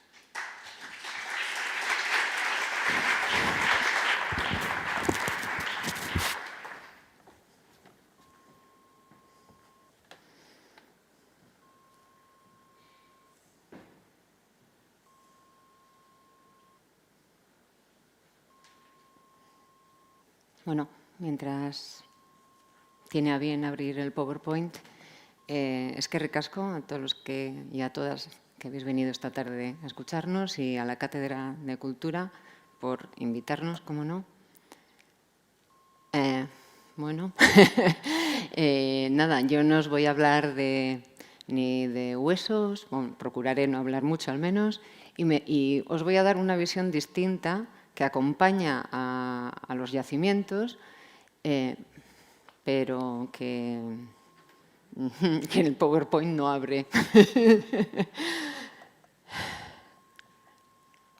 Bueno, mientras tiene a bien abrir el PowerPoint, eskerrik asko a todos los y a todas que habéis venido esta tarde a escucharnos y a la Cátedra de Cultura por invitarnos, como no. Bueno, nada, yo no os voy a hablar ni de huesos, bueno, procuraré no hablar mucho al menos, y os voy a dar una visión distinta que acompaña a los yacimientos, pero que el PowerPoint no abre.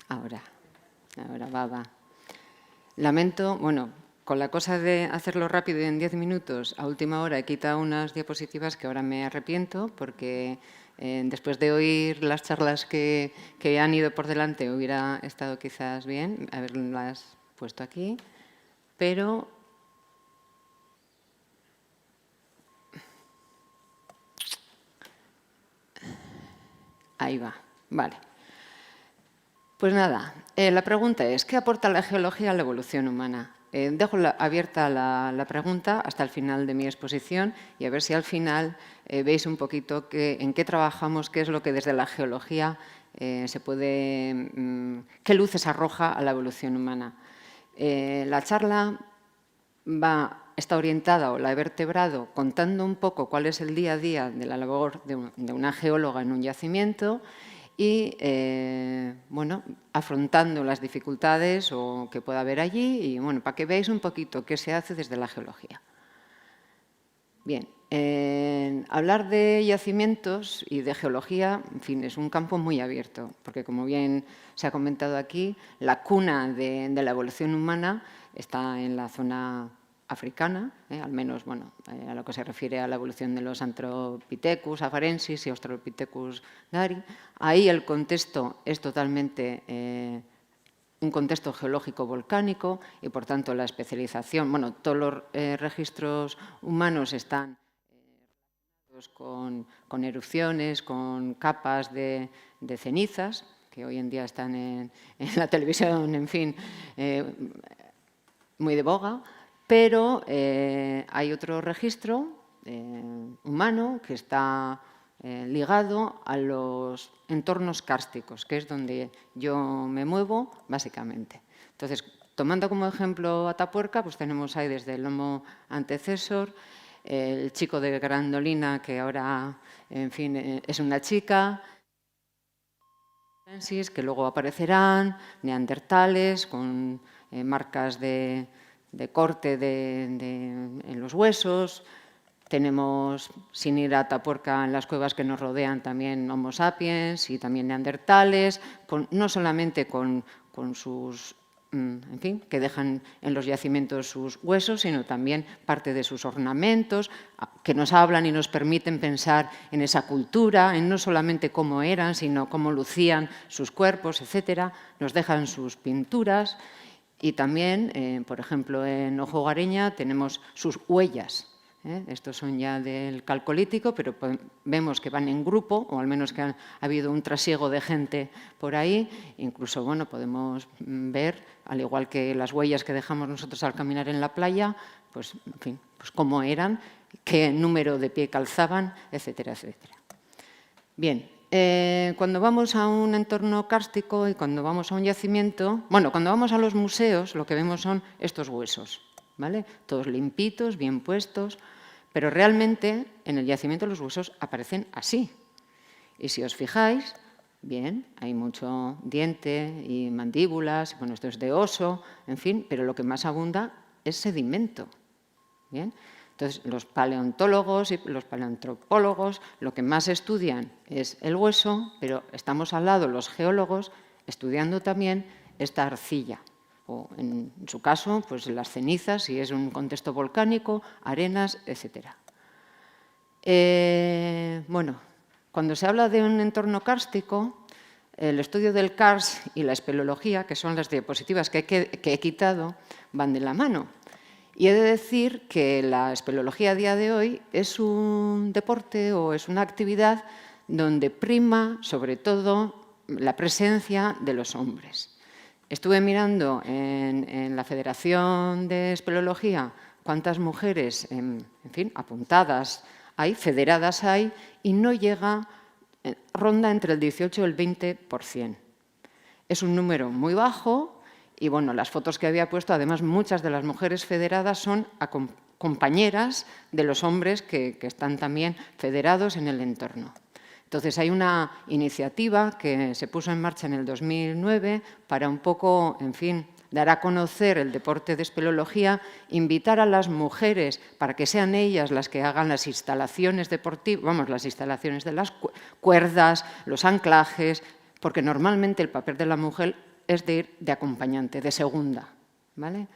Ahora va. Lamento, bueno, con la cosa de hacerlo rápido y en 10 minutos, a última hora he quitado unas diapositivas que ahora me arrepiento porque Después de oír las charlas que han ido por delante, hubiera estado quizás bien haberlas puesto aquí, pero ahí va, vale. Pues nada, la pregunta es, ¿qué aporta la geología a la evolución humana? Dejo abierta la pregunta hasta el final de mi exposición y a ver si al final veis un poquito en qué trabajamos, qué es lo que desde la geología se puede, qué luces arroja a la evolución humana. La charla está orientada, o la he vertebrado, contando un poco cuál es el día a día de la labor de una geóloga en un yacimiento y, bueno, afrontando las dificultades que pueda haber allí y, bueno, para que veáis un poquito qué se hace desde la geología. Bien, hablar de yacimientos y de geología, en fin, es un campo muy abierto, porque como bien se ha comentado aquí, la cuna de la evolución humana está en la zona africana, al menos, bueno, a lo que se refiere a la evolución de los Anthropithecus afarensis y Australopithecus gari. Ahí el contexto es totalmente un contexto geológico volcánico y, por tanto, la especialización, bueno, todos los registros humanos están con erupciones, con capas de cenizas, que hoy en día están en la televisión, en fin, muy de boga, pero hay otro registro humano que está ligado a los entornos kársticos, que es donde yo me muevo, básicamente. Entonces, tomando como ejemplo Atapuerca, pues tenemos ahí desde el Homo antecesor, el chico de Grandolina, que ahora, en fin, es una chica, que luego aparecerán, neandertales, con marcas de corte en los huesos. Tenemos, sin ir a Atapuerca, en las cuevas que nos rodean también Homo sapiens y también neandertales, no solamente con sus, en fin, que dejan en los yacimientos sus huesos, sino también parte de sus ornamentos, que nos hablan y nos permiten pensar en esa cultura, en no solamente cómo eran, sino cómo lucían sus cuerpos, etcétera. Nos dejan sus pinturas y también, por ejemplo, en Ojo Gareña tenemos sus huellas. Estos son ya del Calcolítico, pero vemos que van en grupo, o al menos que ha habido un trasiego de gente por ahí. Incluso, bueno, podemos ver, al igual que las huellas que dejamos nosotros al caminar en la playa, pues, en fin, pues cómo eran, qué número de pie calzaban, etcétera, etcétera. Bien, cuando vamos a un entorno kárstico y cuando vamos a un yacimiento, bueno, cuando vamos a los museos, lo que vemos son estos huesos, ¿vale? Todos limpitos, bien puestos, pero realmente en el yacimiento los huesos aparecen así. Y si os fijáis, bien, hay mucho diente y mandíbulas, bueno, esto es de oso, en fin, pero lo que más abunda es sedimento. Bien, entonces los paleontólogos y los paleoantropólogos lo que más estudian es el hueso, pero estamos al lado los geólogos estudiando también esta arcilla. O en su caso, pues las cenizas, si es un contexto volcánico, arenas, etc. Bueno, cuando se habla de un entorno kárstico, el estudio del karst y la espeleología, que son las diapositivas que he quitado, van de la mano. Y he de decir que la espeleología a día de hoy es un deporte o es una actividad donde prima, sobre todo, la presencia de los hombres. Estuve mirando en la Federación de Espeleología cuántas mujeres, en fin, apuntadas hay, federadas hay, y no llega, ronda entre el 18 y el 20%. Es un número muy bajo y, bueno, las fotos que había puesto, además, muchas de las mujeres federadas son compañeras de los hombres que están también federados en el entorno. Entonces, hay una iniciativa que se puso en marcha en el 2009 para un poco, en fin, dar a conocer el deporte de espeleología, invitar a las mujeres para que sean ellas las que hagan las instalaciones deportivas, vamos, las instalaciones de las cuerdas, los anclajes, porque normalmente el papel de la mujer es de ir de acompañante, de segunda, ¿vale?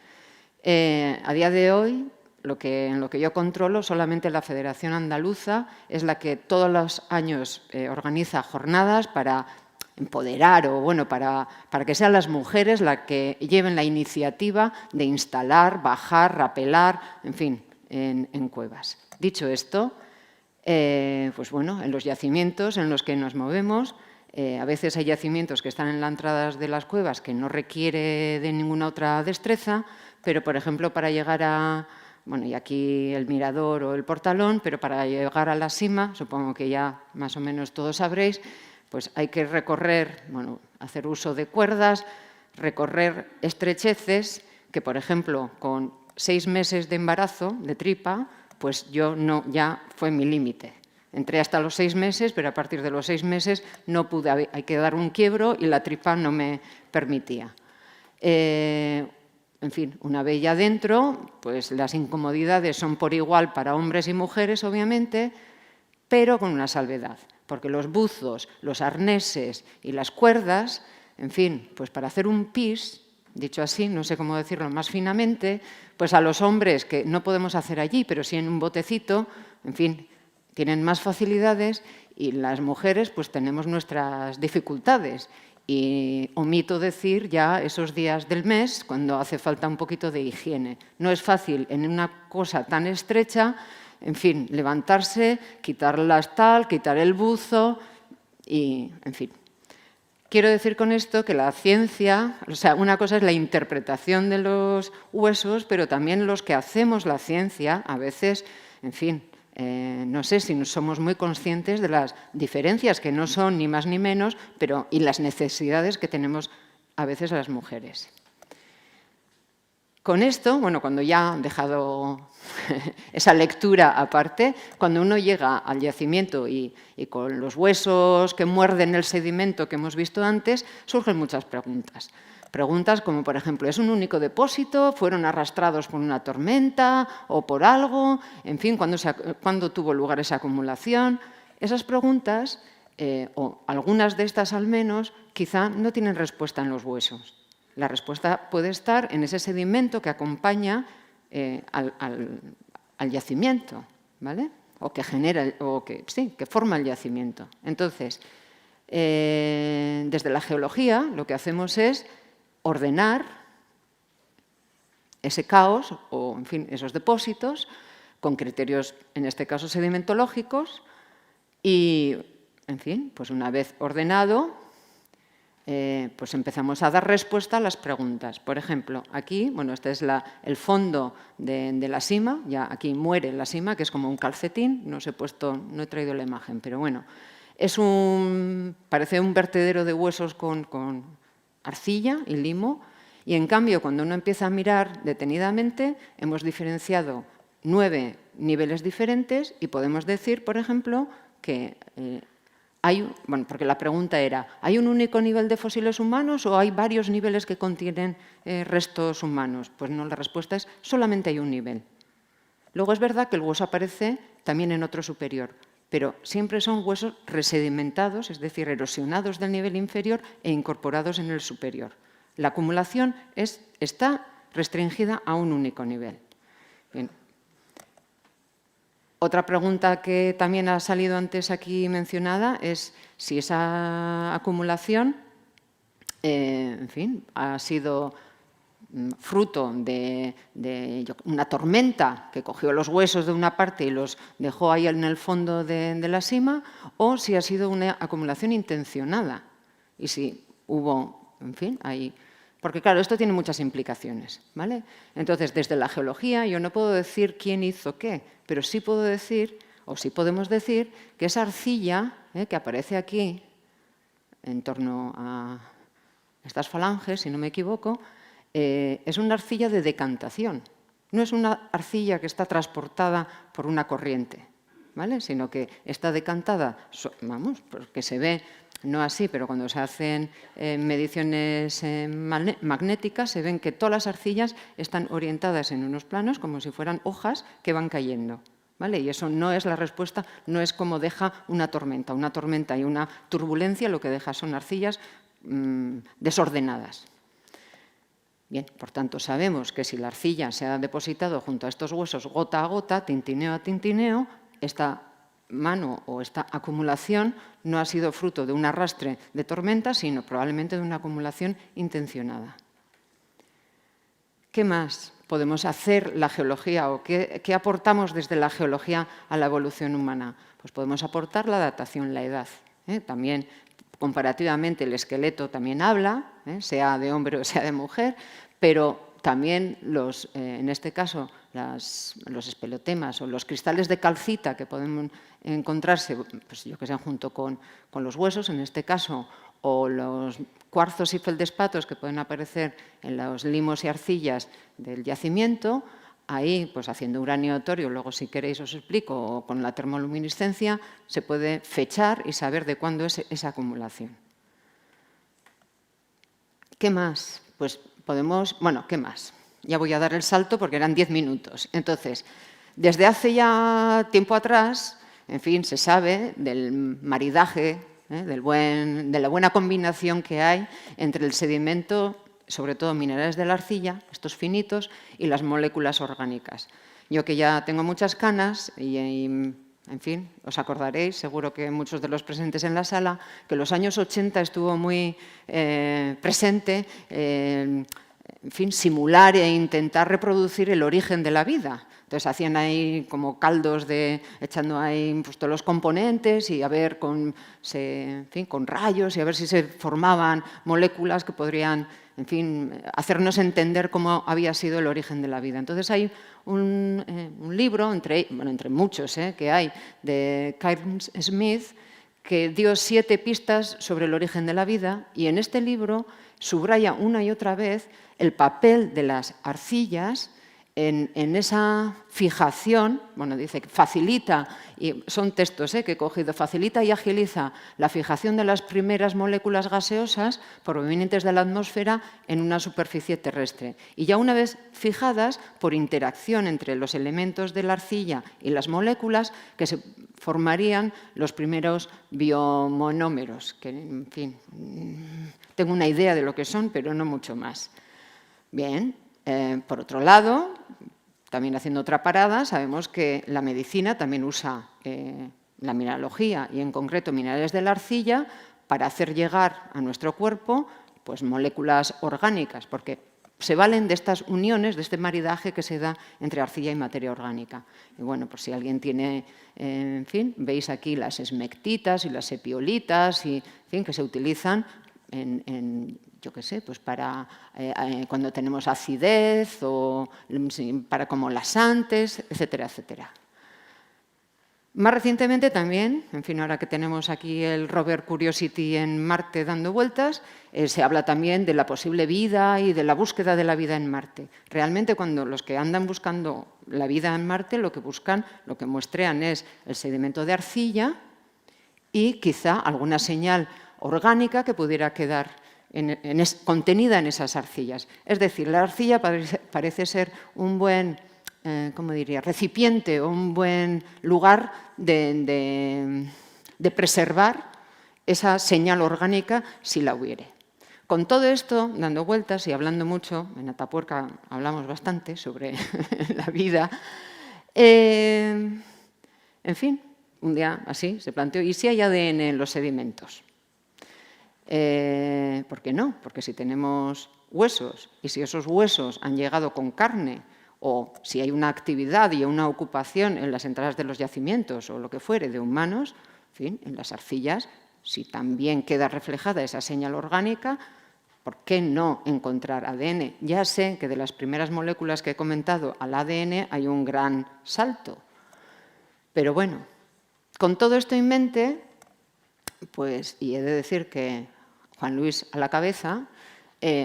A día de hoy, en lo que yo controlo, solamente la Federación Andaluza es la que todos los años organiza jornadas para empoderar o bueno, para que sean las mujeres las que lleven la iniciativa de instalar, bajar, rapelar, en fin, en cuevas. Dicho esto, pues bueno, en los yacimientos en los que nos movemos, a veces hay yacimientos que están en las entradas de las cuevas que no requiere de ninguna otra destreza, pero por ejemplo para llegar a, bueno, y aquí el mirador o el portalón, pero para llegar a la cima, supongo que ya más o menos todos sabréis, pues hay que recorrer, bueno, hacer uso de cuerdas, recorrer estrecheces que, por ejemplo, con 6 meses de embarazo, de tripa, pues yo no, ya fue mi límite. Entré hasta los 6 meses, pero a partir de los 6 meses no pude, hay que dar un quiebro y la tripa no me permitía. En fin, una vez ya dentro, pues las incomodidades son por igual para hombres y mujeres, obviamente, pero con una salvedad, porque los buzos, los arneses y las cuerdas, en fin, pues para hacer un pis, dicho así, no sé cómo decirlo más finamente, pues a los hombres que no podemos hacer allí, pero sí en un botecito, en fin, tienen más facilidades y las mujeres pues tenemos nuestras dificultades. Y omito decir ya esos días del mes cuando hace falta un poquito de higiene. No es fácil en una cosa tan estrecha, en fin, levantarse, quitar la tal, quitar el buzo y, en fin. Quiero decir con esto que la ciencia, o sea, una cosa es la interpretación de los huesos, pero también los que hacemos la ciencia, a veces, en fin, no sé si somos muy conscientes de las diferencias, que no son ni más ni menos, pero y las necesidades que tenemos a veces las mujeres. Con esto, bueno, cuando ya han dejado esa lectura aparte, cuando uno llega al yacimiento y con los huesos que muerden el sedimento que hemos visto antes, surgen muchas preguntas. Preguntas como, por ejemplo, ¿es un único depósito? ¿Fueron arrastrados por una tormenta o por algo? En fin, ¿cuándo tuvo lugar esa acumulación? Esas preguntas, o algunas de estas al menos, quizá no tienen respuesta en los huesos. La respuesta puede estar en ese sedimento que acompaña al yacimiento, ¿vale? O que genera, o que, sí, que forma el yacimiento. Entonces, desde la geología lo que hacemos es ordenar ese caos o, en fin, esos depósitos con criterios, en este caso, sedimentológicos y, en fin, pues una vez ordenado, pues empezamos a dar respuesta a las preguntas. Por ejemplo, aquí, bueno, este es el fondo de la sima, ya aquí muere la sima, que es como un calcetín, no he traído la imagen, pero bueno, parece un vertedero de huesos con arcilla y limo, y en cambio, cuando uno empieza a mirar detenidamente, hemos diferenciado 9 niveles diferentes y podemos decir, por ejemplo, que bueno, porque la pregunta era, ¿hay un único nivel de fósiles humanos o hay varios niveles que contienen restos humanos? Pues no, la respuesta es solamente hay un nivel. Luego es verdad que el hueso aparece también en otro superior, pero siempre son huesos resedimentados, es decir, erosionados del nivel inferior e incorporados en el superior. La acumulación está restringida a un único nivel. Bien. Otra pregunta que también ha salido antes aquí mencionada es si esa acumulación, en fin, ha sido fruto de una tormenta que cogió los huesos de una parte y los dejó ahí en el fondo de la sima, o si ha sido una acumulación intencionada. Y si hubo, en fin, ahí. Porque claro, esto tiene muchas implicaciones, ¿vale? Entonces, desde la geología yo no puedo decir quién hizo qué, pero sí puedo decir, o sí podemos decir, que esa arcilla que aparece aquí, en torno a estas falanges, si no me equivoco, es una arcilla de decantación. No es una arcilla que está transportada por una corriente, ¿vale? Sino que está decantada, vamos, porque se ve, no así, pero cuando se hacen mediciones magnéticas se ven que todas las arcillas están orientadas en unos planos como si fueran hojas que van cayendo, ¿vale? Y eso no es la respuesta, no es como deja una tormenta. Una tormenta y una turbulencia lo que deja son arcillas desordenadas. Bien, por tanto, sabemos que si la arcilla se ha depositado junto a estos huesos gota a gota, tintineo a tintineo, esta mano o esta acumulación no ha sido fruto de un arrastre de tormenta, sino probablemente de una acumulación intencionada. ¿Qué más podemos hacer la geología o qué aportamos desde la geología a la evolución humana? Pues podemos aportar la datación, la edad. También, comparativamente, el esqueleto también habla, sea de hombre o sea de mujer, pero también en este caso los espelotemas o los cristales de calcita que pueden encontrarse, pues yo que sé, junto con los huesos, en este caso, o los cuarzos y feldespatos que pueden aparecer en los limos y arcillas del yacimiento, ahí, pues haciendo uranio torio, luego si queréis os explico, o con la termoluminiscencia, se puede fechar y saber de cuándo es esa acumulación. ¿Qué más? Pues podemos, bueno, ¿qué más? Ya voy a dar el salto porque eran 10 minutos. Entonces, desde hace ya tiempo atrás, en fin, se sabe del maridaje, de la buena combinación que hay entre el sedimento, sobre todo minerales de la arcilla, estos finitos, y las moléculas orgánicas. Yo que ya tengo muchas canas y en fin, os acordaréis, seguro que muchos de los presentes en la sala, que en los años 80 estuvo muy presente, en fin, simular e intentar reproducir el origen de la vida. Entonces hacían ahí como caldos echando ahí pues, todos los componentes y a ver en fin, con rayos y a ver si se formaban moléculas que podrían, en fin, hacernos entender cómo había sido el origen de la vida. Entonces hay un libro, entre muchos que hay, de Cairns Smith, que dio 7 pistas sobre el origen de la vida, y en este libro subraya una y otra vez el papel de las arcillas en esa fijación, bueno, dice que facilita, y son textos que he cogido, facilita y agiliza la fijación de las primeras moléculas gaseosas provenientes de la atmósfera en una superficie terrestre. Y ya una vez fijadas, por interacción entre los elementos de la arcilla y las moléculas, que se formarían los primeros biomonómeros, que, en fin, tengo una idea de lo que son, pero no mucho más. Bien. Por otro lado, también haciendo otra parada, sabemos que la medicina también usa la mineralogía y en concreto minerales de la arcilla para hacer llegar a nuestro cuerpo pues, moléculas orgánicas, porque se valen de estas uniones, de este maridaje que se da entre arcilla y materia orgánica. Y bueno, pues si alguien tiene, en fin, veis aquí las esmectitas y las epiolitas, y, en fin, que se utilizan yo qué sé, pues para cuando tenemos acidez o para como laxantes, etcétera, etcétera. Más recientemente también, en fin, ahora que tenemos aquí el rover Curiosity en Marte dando vueltas, se habla también de la posible vida y de la búsqueda de la vida en Marte. Realmente cuando los que andan buscando la vida en Marte lo que buscan, lo que muestrean es el sedimento de arcilla y quizá alguna señal orgánica que pudiera quedar contenida en esas arcillas. Es decir, la arcilla parece ser un buen, ¿cómo diría?, recipiente o un buen lugar de preservar esa señal orgánica si la hubiere. Con todo esto, dando vueltas y hablando mucho, en Atapuerca hablamos bastante sobre la vida, en fin, un día así se planteó, ¿y si hay ADN en los sedimentos? ¿Por qué no? Porque si tenemos huesos y si esos huesos han llegado con carne o si hay una actividad y una ocupación en las entradas de los yacimientos o lo que fuere de humanos, en fin, en las arcillas, si también queda reflejada esa señal orgánica, ¿por qué no encontrar ADN? Ya sé que de las primeras moléculas que he comentado al ADN hay un gran salto, pero bueno, con todo esto en mente, pues, y he de decir que Juan Luis a la cabeza,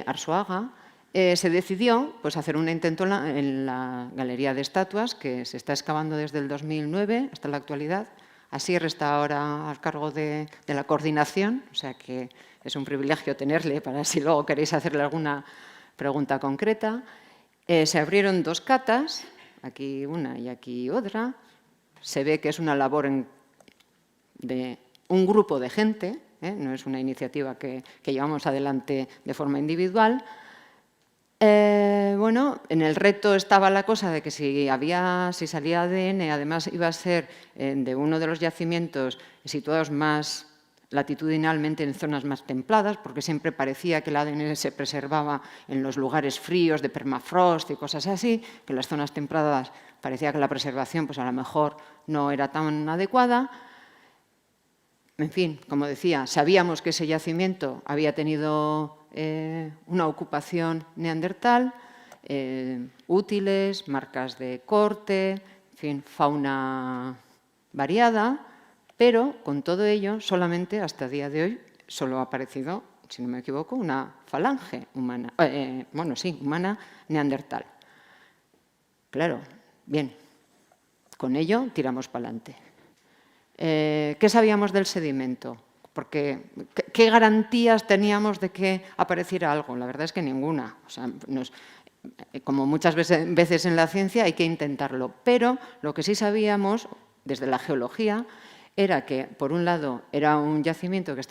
Arzuaga, se decidió pues, hacer un intento en la Galería de Estatuas, que se está excavando desde el 2009 hasta la actualidad. Asier está ahora al cargo de la coordinación, o sea que es un privilegio tenerle para si luego queréis hacerle alguna pregunta concreta. Se abrieron 2 catas, aquí una y aquí otra. Se ve que es una labor de un grupo de gente, no es una iniciativa que llevamos adelante de forma individual. Bueno, en el reto estaba la cosa de que si salía ADN, además iba a ser de uno de los yacimientos situados más latitudinalmente en zonas más templadas, porque siempre parecía que el ADN se preservaba en los lugares fríos de permafrost y cosas así, que en las zonas templadas parecía que la preservación pues a lo mejor no era tan adecuada. En fin, como decía, sabíamos que ese yacimiento había tenido una ocupación neandertal, útiles, marcas de corte, en fin, fauna variada, pero con todo ello, solamente hasta el día de hoy, solo ha aparecido, si no me equivoco, una falange humana, humana neandertal. Claro, bien, con ello tiramos para adelante. ¿Qué sabíamos del sedimento? Porque, ¿qué garantías teníamos de que apareciera algo? La verdad es que ninguna. O sea, como muchas veces en la ciencia hay que intentarlo. Pero lo que sí sabíamos desde la geología era que, por un lado, era un yacimiento que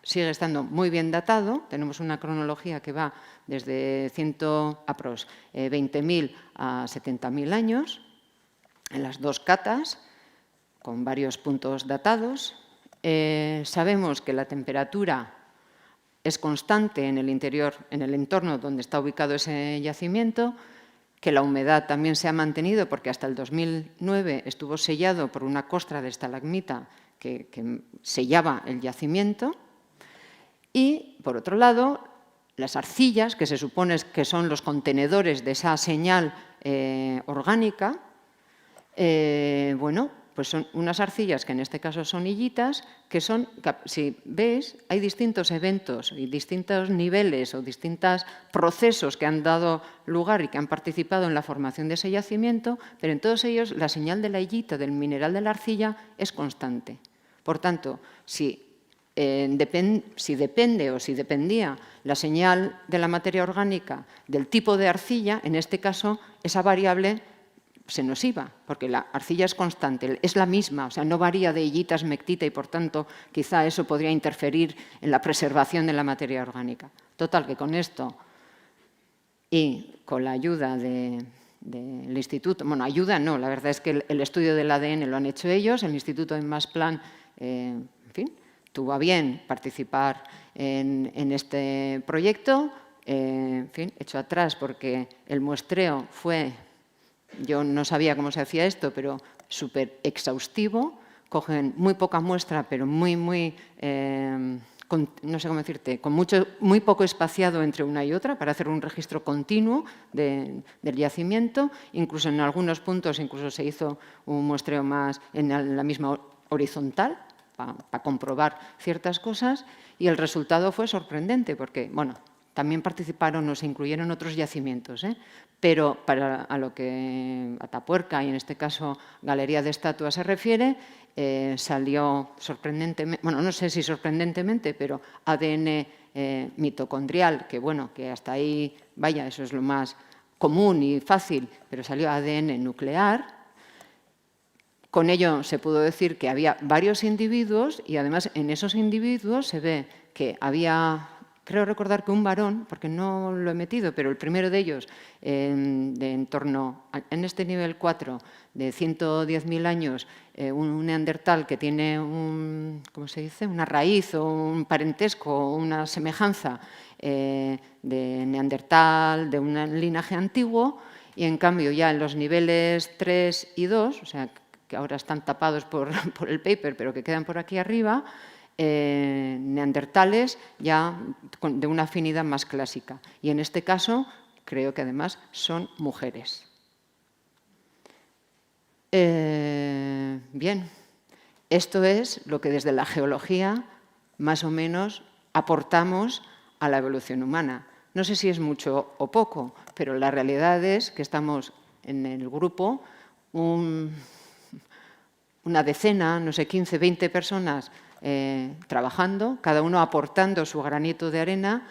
sigue estando muy bien datado. Tenemos una cronología que va desde 20.000 a 70.000 años, en las dos catas, con varios puntos datados. Sabemos que la temperatura es constante en el interior, en el entorno donde está ubicado ese yacimiento, que la humedad también se ha mantenido porque hasta el 2009 estuvo sellado por una costra de estalagmita que sellaba el yacimiento. Y, por otro lado, las arcillas, que se supone que son los contenedores de esa señal orgánica, bueno, pues son unas arcillas que en este caso son hillitas, que son, si veis, hay distintos eventos y distintos niveles o distintos procesos que han dado lugar y que han participado en la formación de ese yacimiento, pero en todos ellos la señal de la hillita, del mineral de la arcilla, es constante. Por tanto, si depende o si dependía la señal de la materia orgánica del tipo de arcilla, en este caso esa variable se nos iba, porque la arcilla es constante, es la misma, o sea, no varía de hillita a esmectita y, por tanto, quizá eso podría interferir en la preservación de la materia orgánica. Total, que con esto y con la ayuda del instituto, bueno, ayuda no, la verdad es que el estudio del ADN lo han hecho ellos, el Instituto de Masplan, en fin, tuvo a bien participar en este proyecto, en fin, hecho atrás porque el muestreo fue... Yo no sabía cómo se hacía esto, pero súper exhaustivo. Cogen muy poca muestra, pero no sé cómo decirte, con muy poco espaciado entre una y otra para hacer un registro continuo del yacimiento. Incluso en algunos puntos incluso se hizo un muestreo más en la misma horizontal para comprobar ciertas cosas. Y el resultado fue sorprendente porque, bueno, también participaron o se incluyeron otros yacimientos, pero para a lo que Atapuerca y en este caso Galería de Estatuas se refiere, salió sorprendentemente, bueno, no sé si sorprendentemente, pero ADN mitocondrial, que bueno, que hasta ahí, vaya, eso es lo más común y fácil, pero salió ADN nuclear. Con ello se pudo decir que había varios individuos y además en esos individuos se ve que había... Creo recordar que un varón, porque no lo he metido, pero el primero de ellos, en torno, en este nivel 4, de 110.000 años, un neandertal que tiene ¿cómo se dice? Una raíz o un parentesco o una semejanza de neandertal, de un linaje antiguo, y en cambio ya en los niveles 3 y 2, o sea, que ahora están tapados por el paper, pero que quedan por aquí arriba, neandertales ya de una afinidad más clásica. Y en este caso, creo que además son mujeres. Bien, esto es lo que desde la geología más o menos aportamos a la evolución humana. No sé si es mucho o poco, pero la realidad es que estamos en el grupo una decena, no sé, 15, 20 personas trabajando, cada uno aportando su granito de arena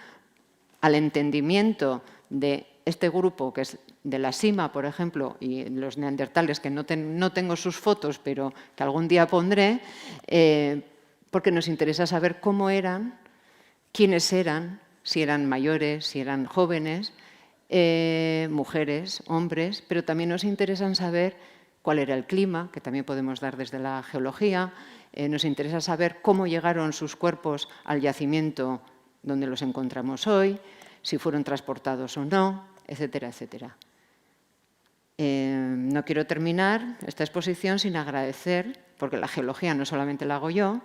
al entendimiento de este grupo, que es de la Sima, por ejemplo, y los neandertales, que no tengo sus fotos, pero que algún día pondré, porque nos interesa saber cómo eran, quiénes eran, si eran mayores, si eran jóvenes, mujeres, hombres, pero también nos interesan saber cuál era el clima, que también podemos dar desde la geología. Nos interesa saber cómo llegaron sus cuerpos al yacimiento donde los encontramos hoy, si fueron transportados o no, etcétera, etcétera. No quiero terminar esta exposición sin agradecer, porque la geología no solamente la hago yo.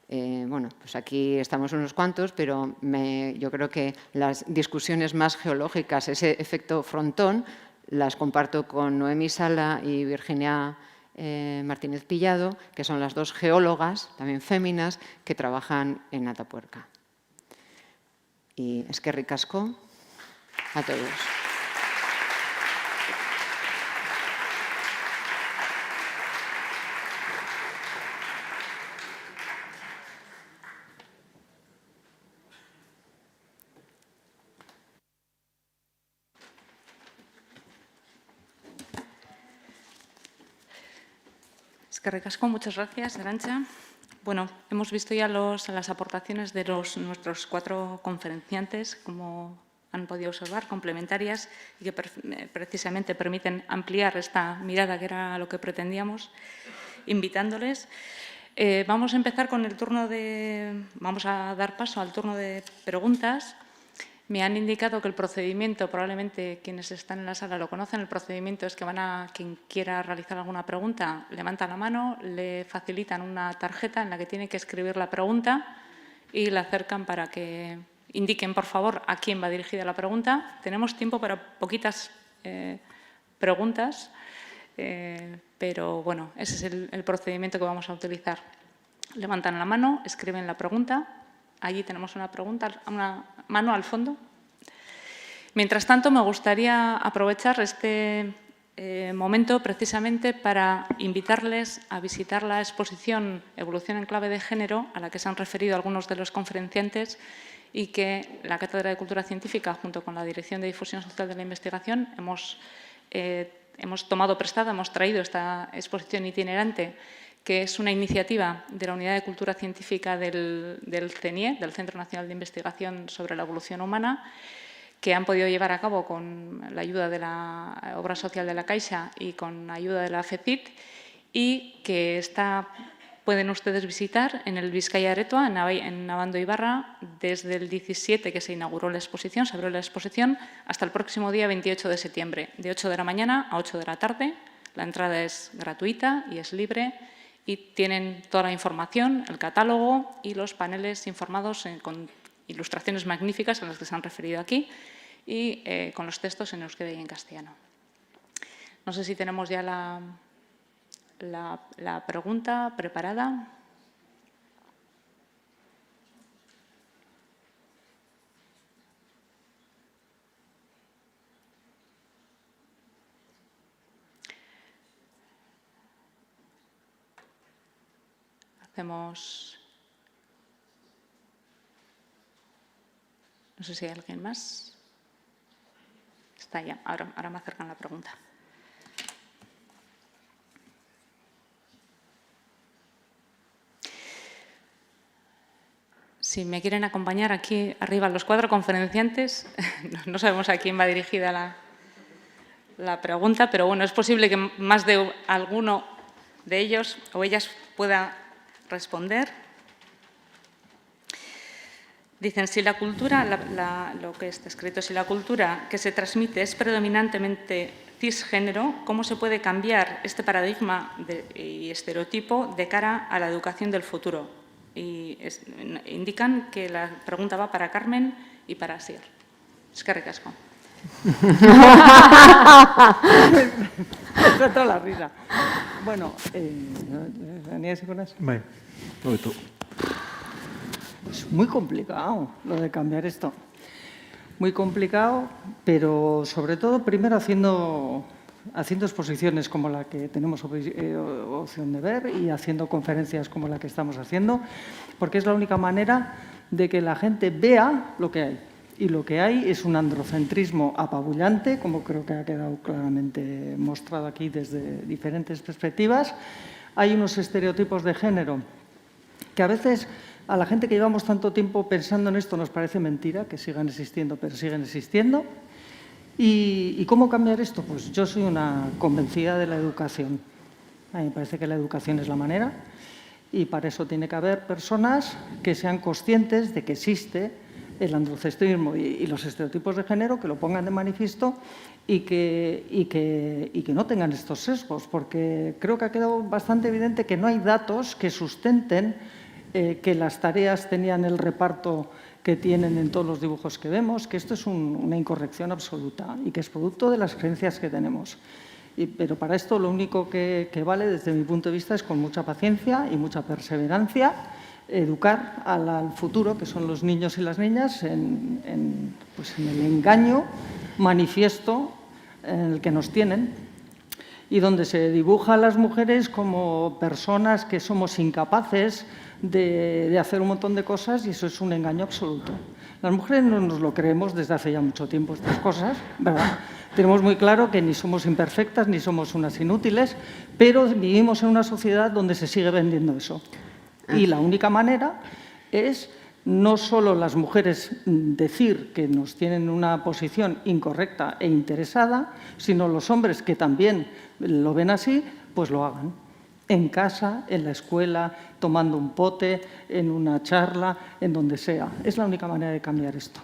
Bueno, pues aquí estamos unos cuantos, pero yo creo que las discusiones más geológicas, ese efecto frontón, las comparto con Noemí Sala y Virginia Martínez Pillado, que son las dos geólogas, también féminas, que trabajan en Atapuerca. Y eskerrik asko a todos. Eskerrik asko, muchas gracias, Arantxa. Bueno, hemos visto ya las aportaciones de nuestros 4 conferenciantes, como han podido observar, complementarias y que precisamente permiten ampliar esta mirada, que era lo que pretendíamos, invitándoles. Vamos a empezar con el turno vamos a dar paso al turno de preguntas. Me han indicado que el procedimiento, probablemente quienes están en la sala lo conocen, el procedimiento es que quien quiera realizar alguna pregunta, levanta la mano, le facilitan una tarjeta en la que tiene que escribir la pregunta y la acercan para que indiquen, por favor, a quién va dirigida la pregunta. Tenemos tiempo para poquitas preguntas, pero bueno, ese es el procedimiento que vamos a utilizar. Levantan la mano, escriben la pregunta. Allí tenemos una mano al fondo. Mientras tanto, me gustaría aprovechar este momento precisamente para invitarles a visitar la exposición Evolución en clave de género, a la que se han referido algunos de los conferenciantes y que la Cátedra de Cultura Científica, junto con la Dirección de Difusión Social de la Investigación, hemos tomado prestada, hemos traído esta exposición itinerante, que es una iniciativa de la Unidad de Cultura Científica del CNIE, del Centro Nacional de Investigación sobre la Evolución Humana, que han podido llevar a cabo con la ayuda de la Obra Social de la Caixa y con ayuda de la FECIT, y que pueden ustedes visitar en el Vizcaya Aretua, en Abando Ibarra, desde el 17 que se inauguró la exposición, se abrió la exposición, hasta el próximo día 28 de septiembre, de 8 de la mañana a 8 de la tarde. La entrada es gratuita y es libre. Y tienen toda la información, el catálogo y los paneles informados con ilustraciones magníficas a las que se han referido aquí y con los textos en euskera y en castellano. No sé si tenemos ya la pregunta preparada. Hacemos... No sé si hay alguien más. Está ya, ahora me acercan la pregunta. Si me quieren acompañar aquí arriba los 4 conferenciantes, no sabemos a quién va dirigida la pregunta, pero bueno, es posible que más de alguno de ellos o ellas pueda responder. Dicen, si la cultura, lo que está escrito, si la cultura que se transmite es predominantemente cisgénero, ¿cómo se puede cambiar este paradigma y estereotipo de cara a la educación del futuro? Y indican que la pregunta va para Carmen y para Asier. Eskerrik asko. Me toda la risa. Bueno, ¿venías con eso? Vale, lo de tú. Es muy complicado lo de cambiar esto. Muy complicado, pero sobre todo primero haciendo exposiciones como la que tenemos opción de ver y haciendo conferencias como la que estamos haciendo, porque es la única manera de que la gente vea lo que hay. Y lo que hay es un androcentrismo apabullante, como creo que ha quedado claramente mostrado aquí desde diferentes perspectivas. Hay unos estereotipos de género que a veces a la gente que llevamos tanto tiempo pensando en esto nos parece mentira que sigan existiendo, pero siguen existiendo. ¿Y cómo cambiar esto? Pues yo soy una convencida de la educación. A mí me parece que la educación es la manera y para eso tiene que haber personas que sean conscientes de que existe el androcentrismo y los estereotipos de género, que lo pongan de manifiesto y que no tengan estos sesgos, porque creo que ha quedado bastante evidente que no hay datos que sustenten que las tareas tenían el reparto que tienen en todos los dibujos que vemos, que esto es una incorrección absoluta y que es producto de las creencias que tenemos. Pero para esto lo único que vale desde mi punto de vista es con mucha paciencia y mucha perseverancia educar al futuro, que son los niños y las niñas, en el engaño manifiesto en el que nos tienen y donde se dibuja a las mujeres como personas que somos incapaces de hacer un montón de cosas y eso es un engaño absoluto. Las mujeres no nos lo creemos desde hace ya mucho tiempo estas cosas, ¿verdad? Tenemos muy claro que ni somos imperfectas ni somos unas inútiles, pero vivimos en una sociedad donde se sigue vendiendo eso. Y la única manera es no solo las mujeres decir que nos tienen una posición incorrecta e interesada, sino los hombres que también lo ven así, pues lo hagan. En casa, en la escuela, tomando un pote, en una charla, en donde sea. Es la única manera de cambiar esto,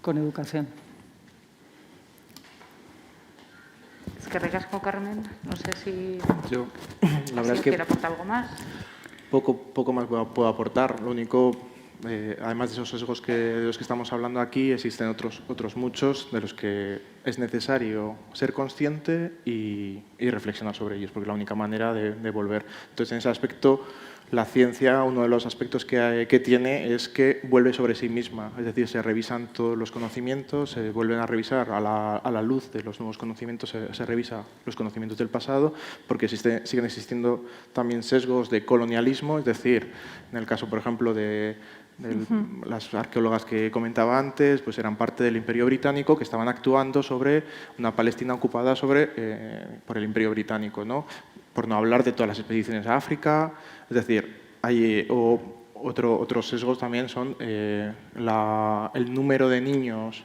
con educación. Es que ricasco, Carmen. No sé si Yo, la verdad es que quiere aportar algo más. poco más puedo aportar. Lo único, además de esos sesgos de los que estamos hablando aquí, existen otros muchos de los que es necesario ser consciente y reflexionar sobre ellos, porque es la única manera de volver. Entonces, en ese aspecto, la ciencia, uno de los aspectos que tiene es que vuelve sobre sí misma, es decir, se revisan todos los conocimientos, se vuelven a revisar a la luz de los nuevos conocimientos, se revisa los conocimientos del pasado, porque siguen existiendo también sesgos de colonialismo, es decir, en el caso, por ejemplo, de las arqueólogas que comentaba antes, pues eran parte del Imperio Británico que estaban actuando sobre una Palestina ocupada por el Imperio Británico, ¿no? Por no hablar de todas las expediciones a África. Es decir, otros sesgos también son el número de niños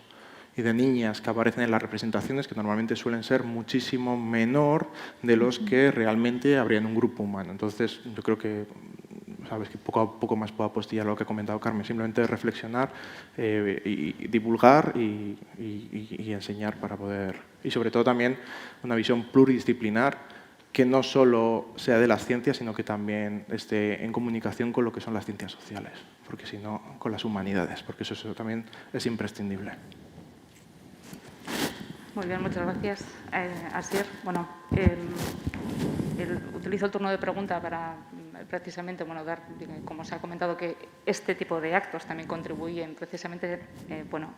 y de niñas que aparecen en las representaciones, que normalmente suelen ser muchísimo menor de los que realmente habría en un grupo humano. Entonces, yo creo que sabes que poco a poco más puedo apostillar lo que ha comentado Carmen, simplemente reflexionar y divulgar y enseñar para poder... Y sobre todo también una visión pluridisciplinar que no solo sea de las ciencias, sino que también esté en comunicación con lo que son las ciencias sociales, porque si no, con las humanidades, porque eso también es imprescindible. Muy bien, muchas gracias. Asier, bueno, utilizo el turno de pregunta para precisamente dar, como se ha comentado, que este tipo de actos también contribuyen precisamente,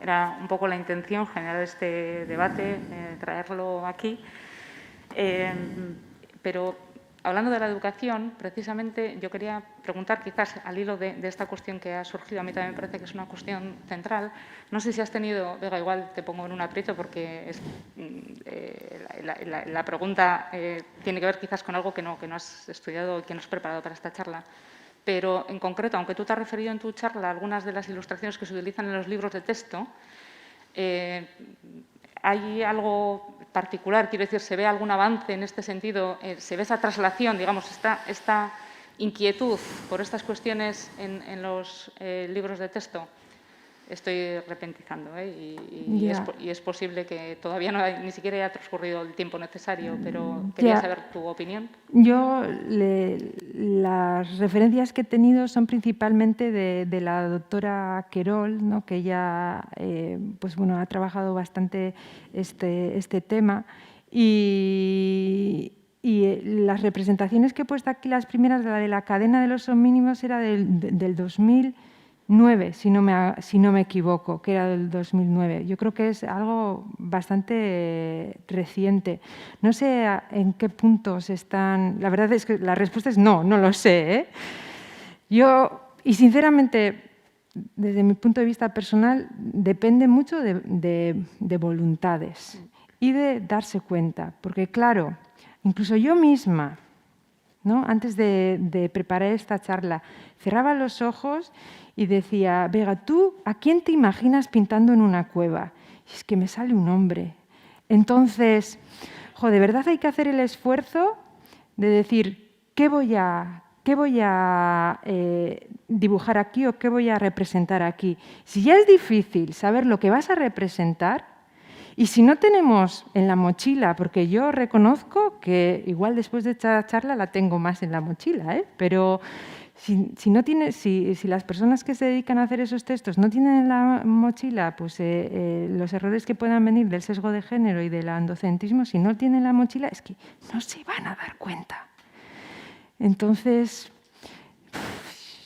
era un poco la intención generar este debate, traerlo aquí. Pero hablando de la educación, precisamente yo quería preguntar, quizás al hilo de esta cuestión que ha surgido, a mí también me parece que es una cuestión central. No sé si has tenido, Vega, igual te pongo en un aprieto porque la pregunta tiene que ver quizás con algo que no has estudiado y que no has preparado para esta charla. Pero en concreto, aunque tú te has referido en tu charla a algunas de las ilustraciones que se utilizan en los libros de texto, ¿hay algo particular? Quiero decir, ¿se ve algún avance en este sentido? ¿Se ve esa traslación, digamos, esta inquietud por estas cuestiones en los libros de texto? Estoy repentizando, y es posible que todavía ni siquiera haya transcurrido el tiempo necesario, pero quería saber tu opinión. Yo las referencias que he tenido son principalmente de la doctora Querol, ¿no? Que ella ha trabajado bastante este tema y las representaciones que he puesto aquí, las primeras, la de la cadena de los homínimos era del 2009, si no me equivoco, que era del 2009. Yo creo que es algo bastante reciente. No sé en qué puntos están... La verdad es que la respuesta es no lo sé. Y sinceramente, desde mi punto de vista personal, depende mucho de voluntades y de darse cuenta. Porque claro, incluso yo misma, ¿no? Antes de preparar esta charla, cerraba los ojos y decía, Vega, ¿tú a quién te imaginas pintando en una cueva? y es que me sale un hombre. Entonces, de verdad hay que hacer el esfuerzo de decir, ¿qué voy a dibujar aquí o qué voy a representar aquí? Si ya es difícil saber lo que vas a representar, y si no tenemos en la mochila, porque yo reconozco que igual después de esta charla la tengo más en la mochila, pero si las personas que se dedican a hacer esos textos no tienen en la mochila pues, los errores que puedan venir del sesgo de género y del androcentrismo, si no tienen en la mochila es que no se van a dar cuenta. Entonces,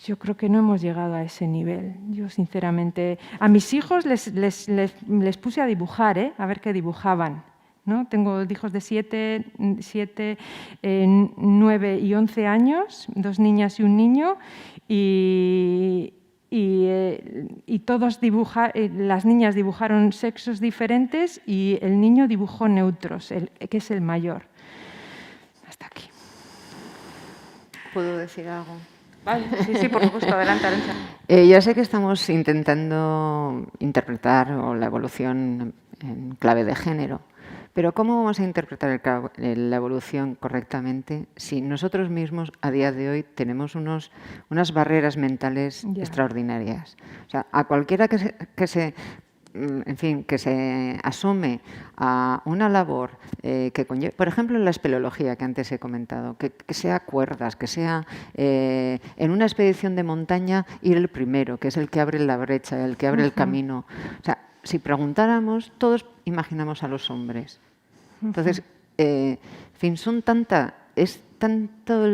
yo creo que no hemos llegado a ese nivel. Yo, sinceramente, a mis hijos les puse a dibujar, a ver qué dibujaban, ¿no? Tengo hijos de 7, 9 y 11 años, 2 niñas y un niño, y todos las niñas dibujaron sexos diferentes y el niño dibujó neutros, que es el mayor. Hasta aquí. ¿Puedo decir algo? Vale, sí, por supuesto. Adelante, Arantxa. Ya sé que estamos intentando interpretar la evolución en clave de género, pero ¿cómo vamos a interpretar la evolución correctamente si nosotros mismos a día de hoy tenemos unas barreras mentales extraordinarias? O sea, a cualquiera que se asome a una labor que conlleva, por ejemplo, en la espeleología que antes he comentado, que sea cuerdas, que sea en una expedición de montaña ir el primero, que es el que abre la brecha, el que abre el camino. O sea, si preguntáramos, todos imaginamos a los hombres. Entonces, es tanto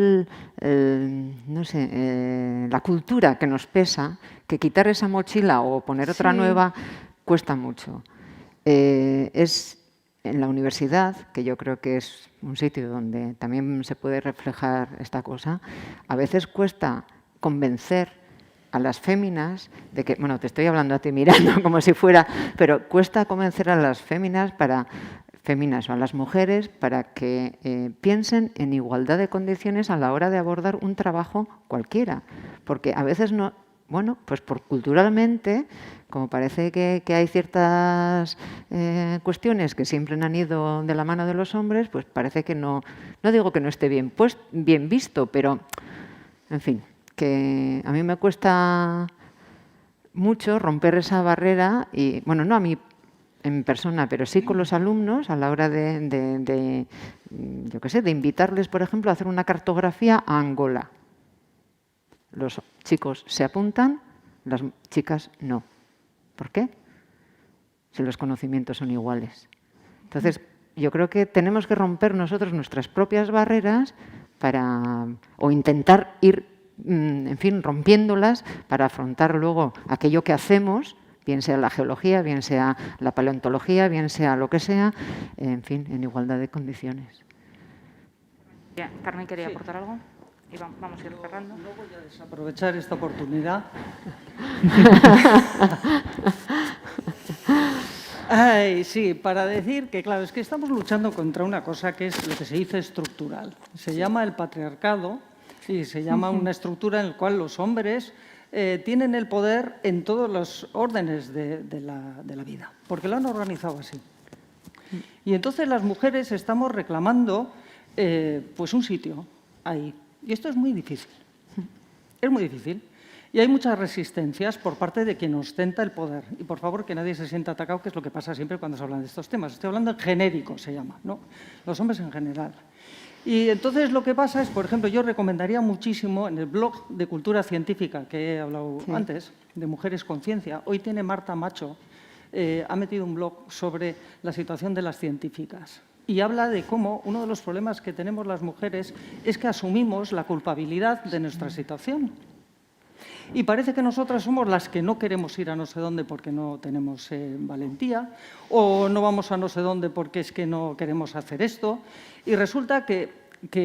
la cultura que nos pesa, que quitar esa mochila o poner otra nueva cuesta mucho. Es en la universidad, que yo creo que es un sitio donde también se puede reflejar esta cosa, a veces cuesta convencer a las féminas de que, bueno, te estoy hablando a ti mirando como si fuera, pero cuesta convencer a las féminas o a las mujeres para que piensen en igualdad de condiciones a la hora de abordar un trabajo cualquiera. Porque a veces no, bueno, pues culturalmente, como parece que hay ciertas cuestiones que siempre han ido de la mano de los hombres, pues parece que no digo que no esté bien visto, pero, en fin, que a mí me cuesta mucho romper esa barrera y, bueno, no a mí en persona, pero sí con los alumnos a la hora de invitarles, por ejemplo, a hacer una cartografía a Angola. Los chicos se apuntan, las chicas no. ¿Por qué? Si los conocimientos son iguales. Entonces, yo creo que tenemos que romper nosotros nuestras propias barreras o intentar ir, rompiéndolas para afrontar luego aquello que hacemos, bien sea la geología, bien sea la paleontología, bien sea lo que sea, en fin, en igualdad de condiciones. Bien, Carmen quería aportar algo. Y vamos a ir cerrando. No voy a desaprovechar esta oportunidad. Sí, para decir que, claro, es que estamos luchando contra una cosa que es lo que se dice estructural. Se llama el patriarcado y se llama una estructura en la cual los hombres tienen el poder en todos los órdenes de la vida, porque lo han organizado así. Y entonces las mujeres estamos reclamando pues un sitio ahí. Y esto es muy difícil. Es muy difícil. Y hay muchas resistencias por parte de quien ostenta el poder. Y por favor, que nadie se sienta atacado, que es lo que pasa siempre cuando se hablan de estos temas. Estoy hablando en genérico, se llama, ¿no? Los hombres en general. Y entonces lo que pasa es, por ejemplo, yo recomendaría muchísimo en el blog de Cultura Científica que he hablado antes, de Mujeres con Ciencia. Hoy tiene Marta Macho, ha metido un blog sobre la situación de las científicas. Y habla de cómo uno de los problemas que tenemos las mujeres es que asumimos la culpabilidad de nuestra situación. Y parece que nosotras somos las que no queremos ir a no sé dónde porque no tenemos valentía, o no vamos a no sé dónde porque es que no queremos hacer esto. Y resulta que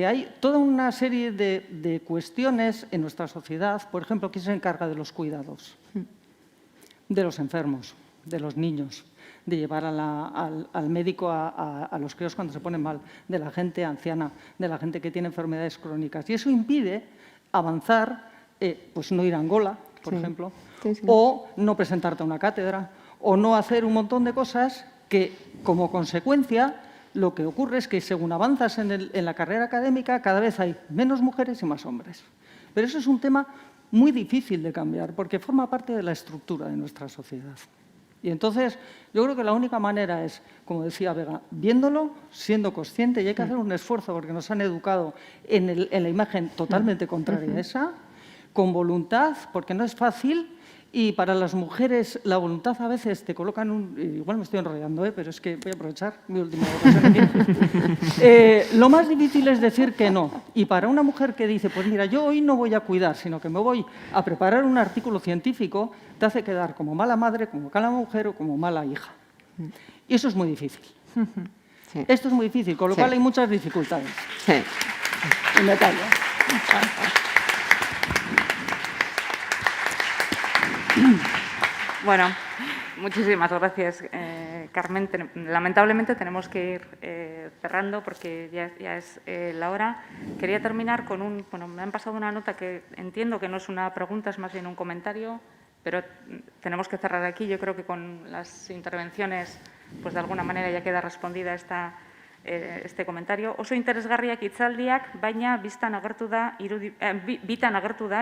hay toda una serie de cuestiones en nuestra sociedad. Por ejemplo, ¿quién se encarga de los cuidados? De los enfermos, de los niños, de llevar al médico a los críos cuando se ponen mal, de la gente anciana, de la gente que tiene enfermedades crónicas. Y eso impide avanzar, pues no ir a Angola, por ejemplo, o no presentarte a una cátedra, o no hacer un montón de cosas que, como consecuencia, lo que ocurre es que según avanzas en la carrera académica, cada vez hay menos mujeres y más hombres. Pero eso es un tema muy difícil de cambiar, porque forma parte de la estructura de nuestra sociedad. Y entonces, yo creo que la única manera es, como decía Vega, viéndolo, siendo consciente, y hay que hacer un esfuerzo porque nos han educado en la imagen totalmente contraria a esa, con voluntad, porque no es fácil. Y para las mujeres, la voluntad a veces te colocan igual me estoy enrollando, pero es que voy a aprovechar mi última ocasión aquí. Lo más difícil es decir que no. Y para una mujer que dice, pues mira, yo hoy no voy a cuidar, sino que me voy a preparar un artículo científico, te hace quedar como mala madre, como mala mujer o como mala hija. Y eso es muy difícil. Sí. Esto es muy difícil, con lo cual hay muchas dificultades. Sí. En detalle. Bueno, muchísimas gracias, Carmen. Lamentablemente tenemos que ir cerrando porque ya es la hora. Quería terminar con me han pasado una nota que entiendo que no es una pregunta, es más bien un comentario, pero tenemos que cerrar aquí. Yo creo que con las intervenciones, pues de alguna manera ya queda respondida este comentario. Oso interesgarriak hitzaldiak, baina bitan agertu da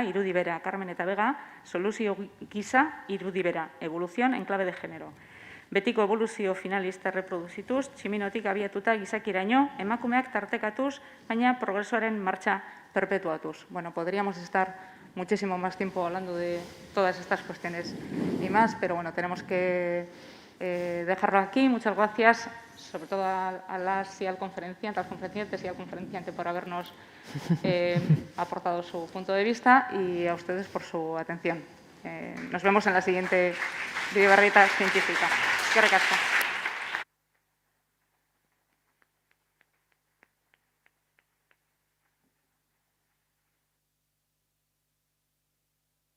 irudi bera, Carmen eta Vega, soluzio gisa irudi bera, evolución en clave de género. Betiko evoluzio finalista reproduzituz, tximinotik abiatuta gizakiraino, emakumeak tartekatuz, baina progresoaren marcha perpetuatuz. Bueno, podríamos estar muchísimo más tiempo hablando de todas estas cuestiones y más, pero bueno, tenemos que dejarlo aquí. Muchas gracias, sobre todo a las y al conferenciante, a las conferenciantes y al conferenciante por habernos aportado su punto de vista y a ustedes por su atención. Nos vemos en la siguiente Bidebarrieta Científica. Eskerrik asko.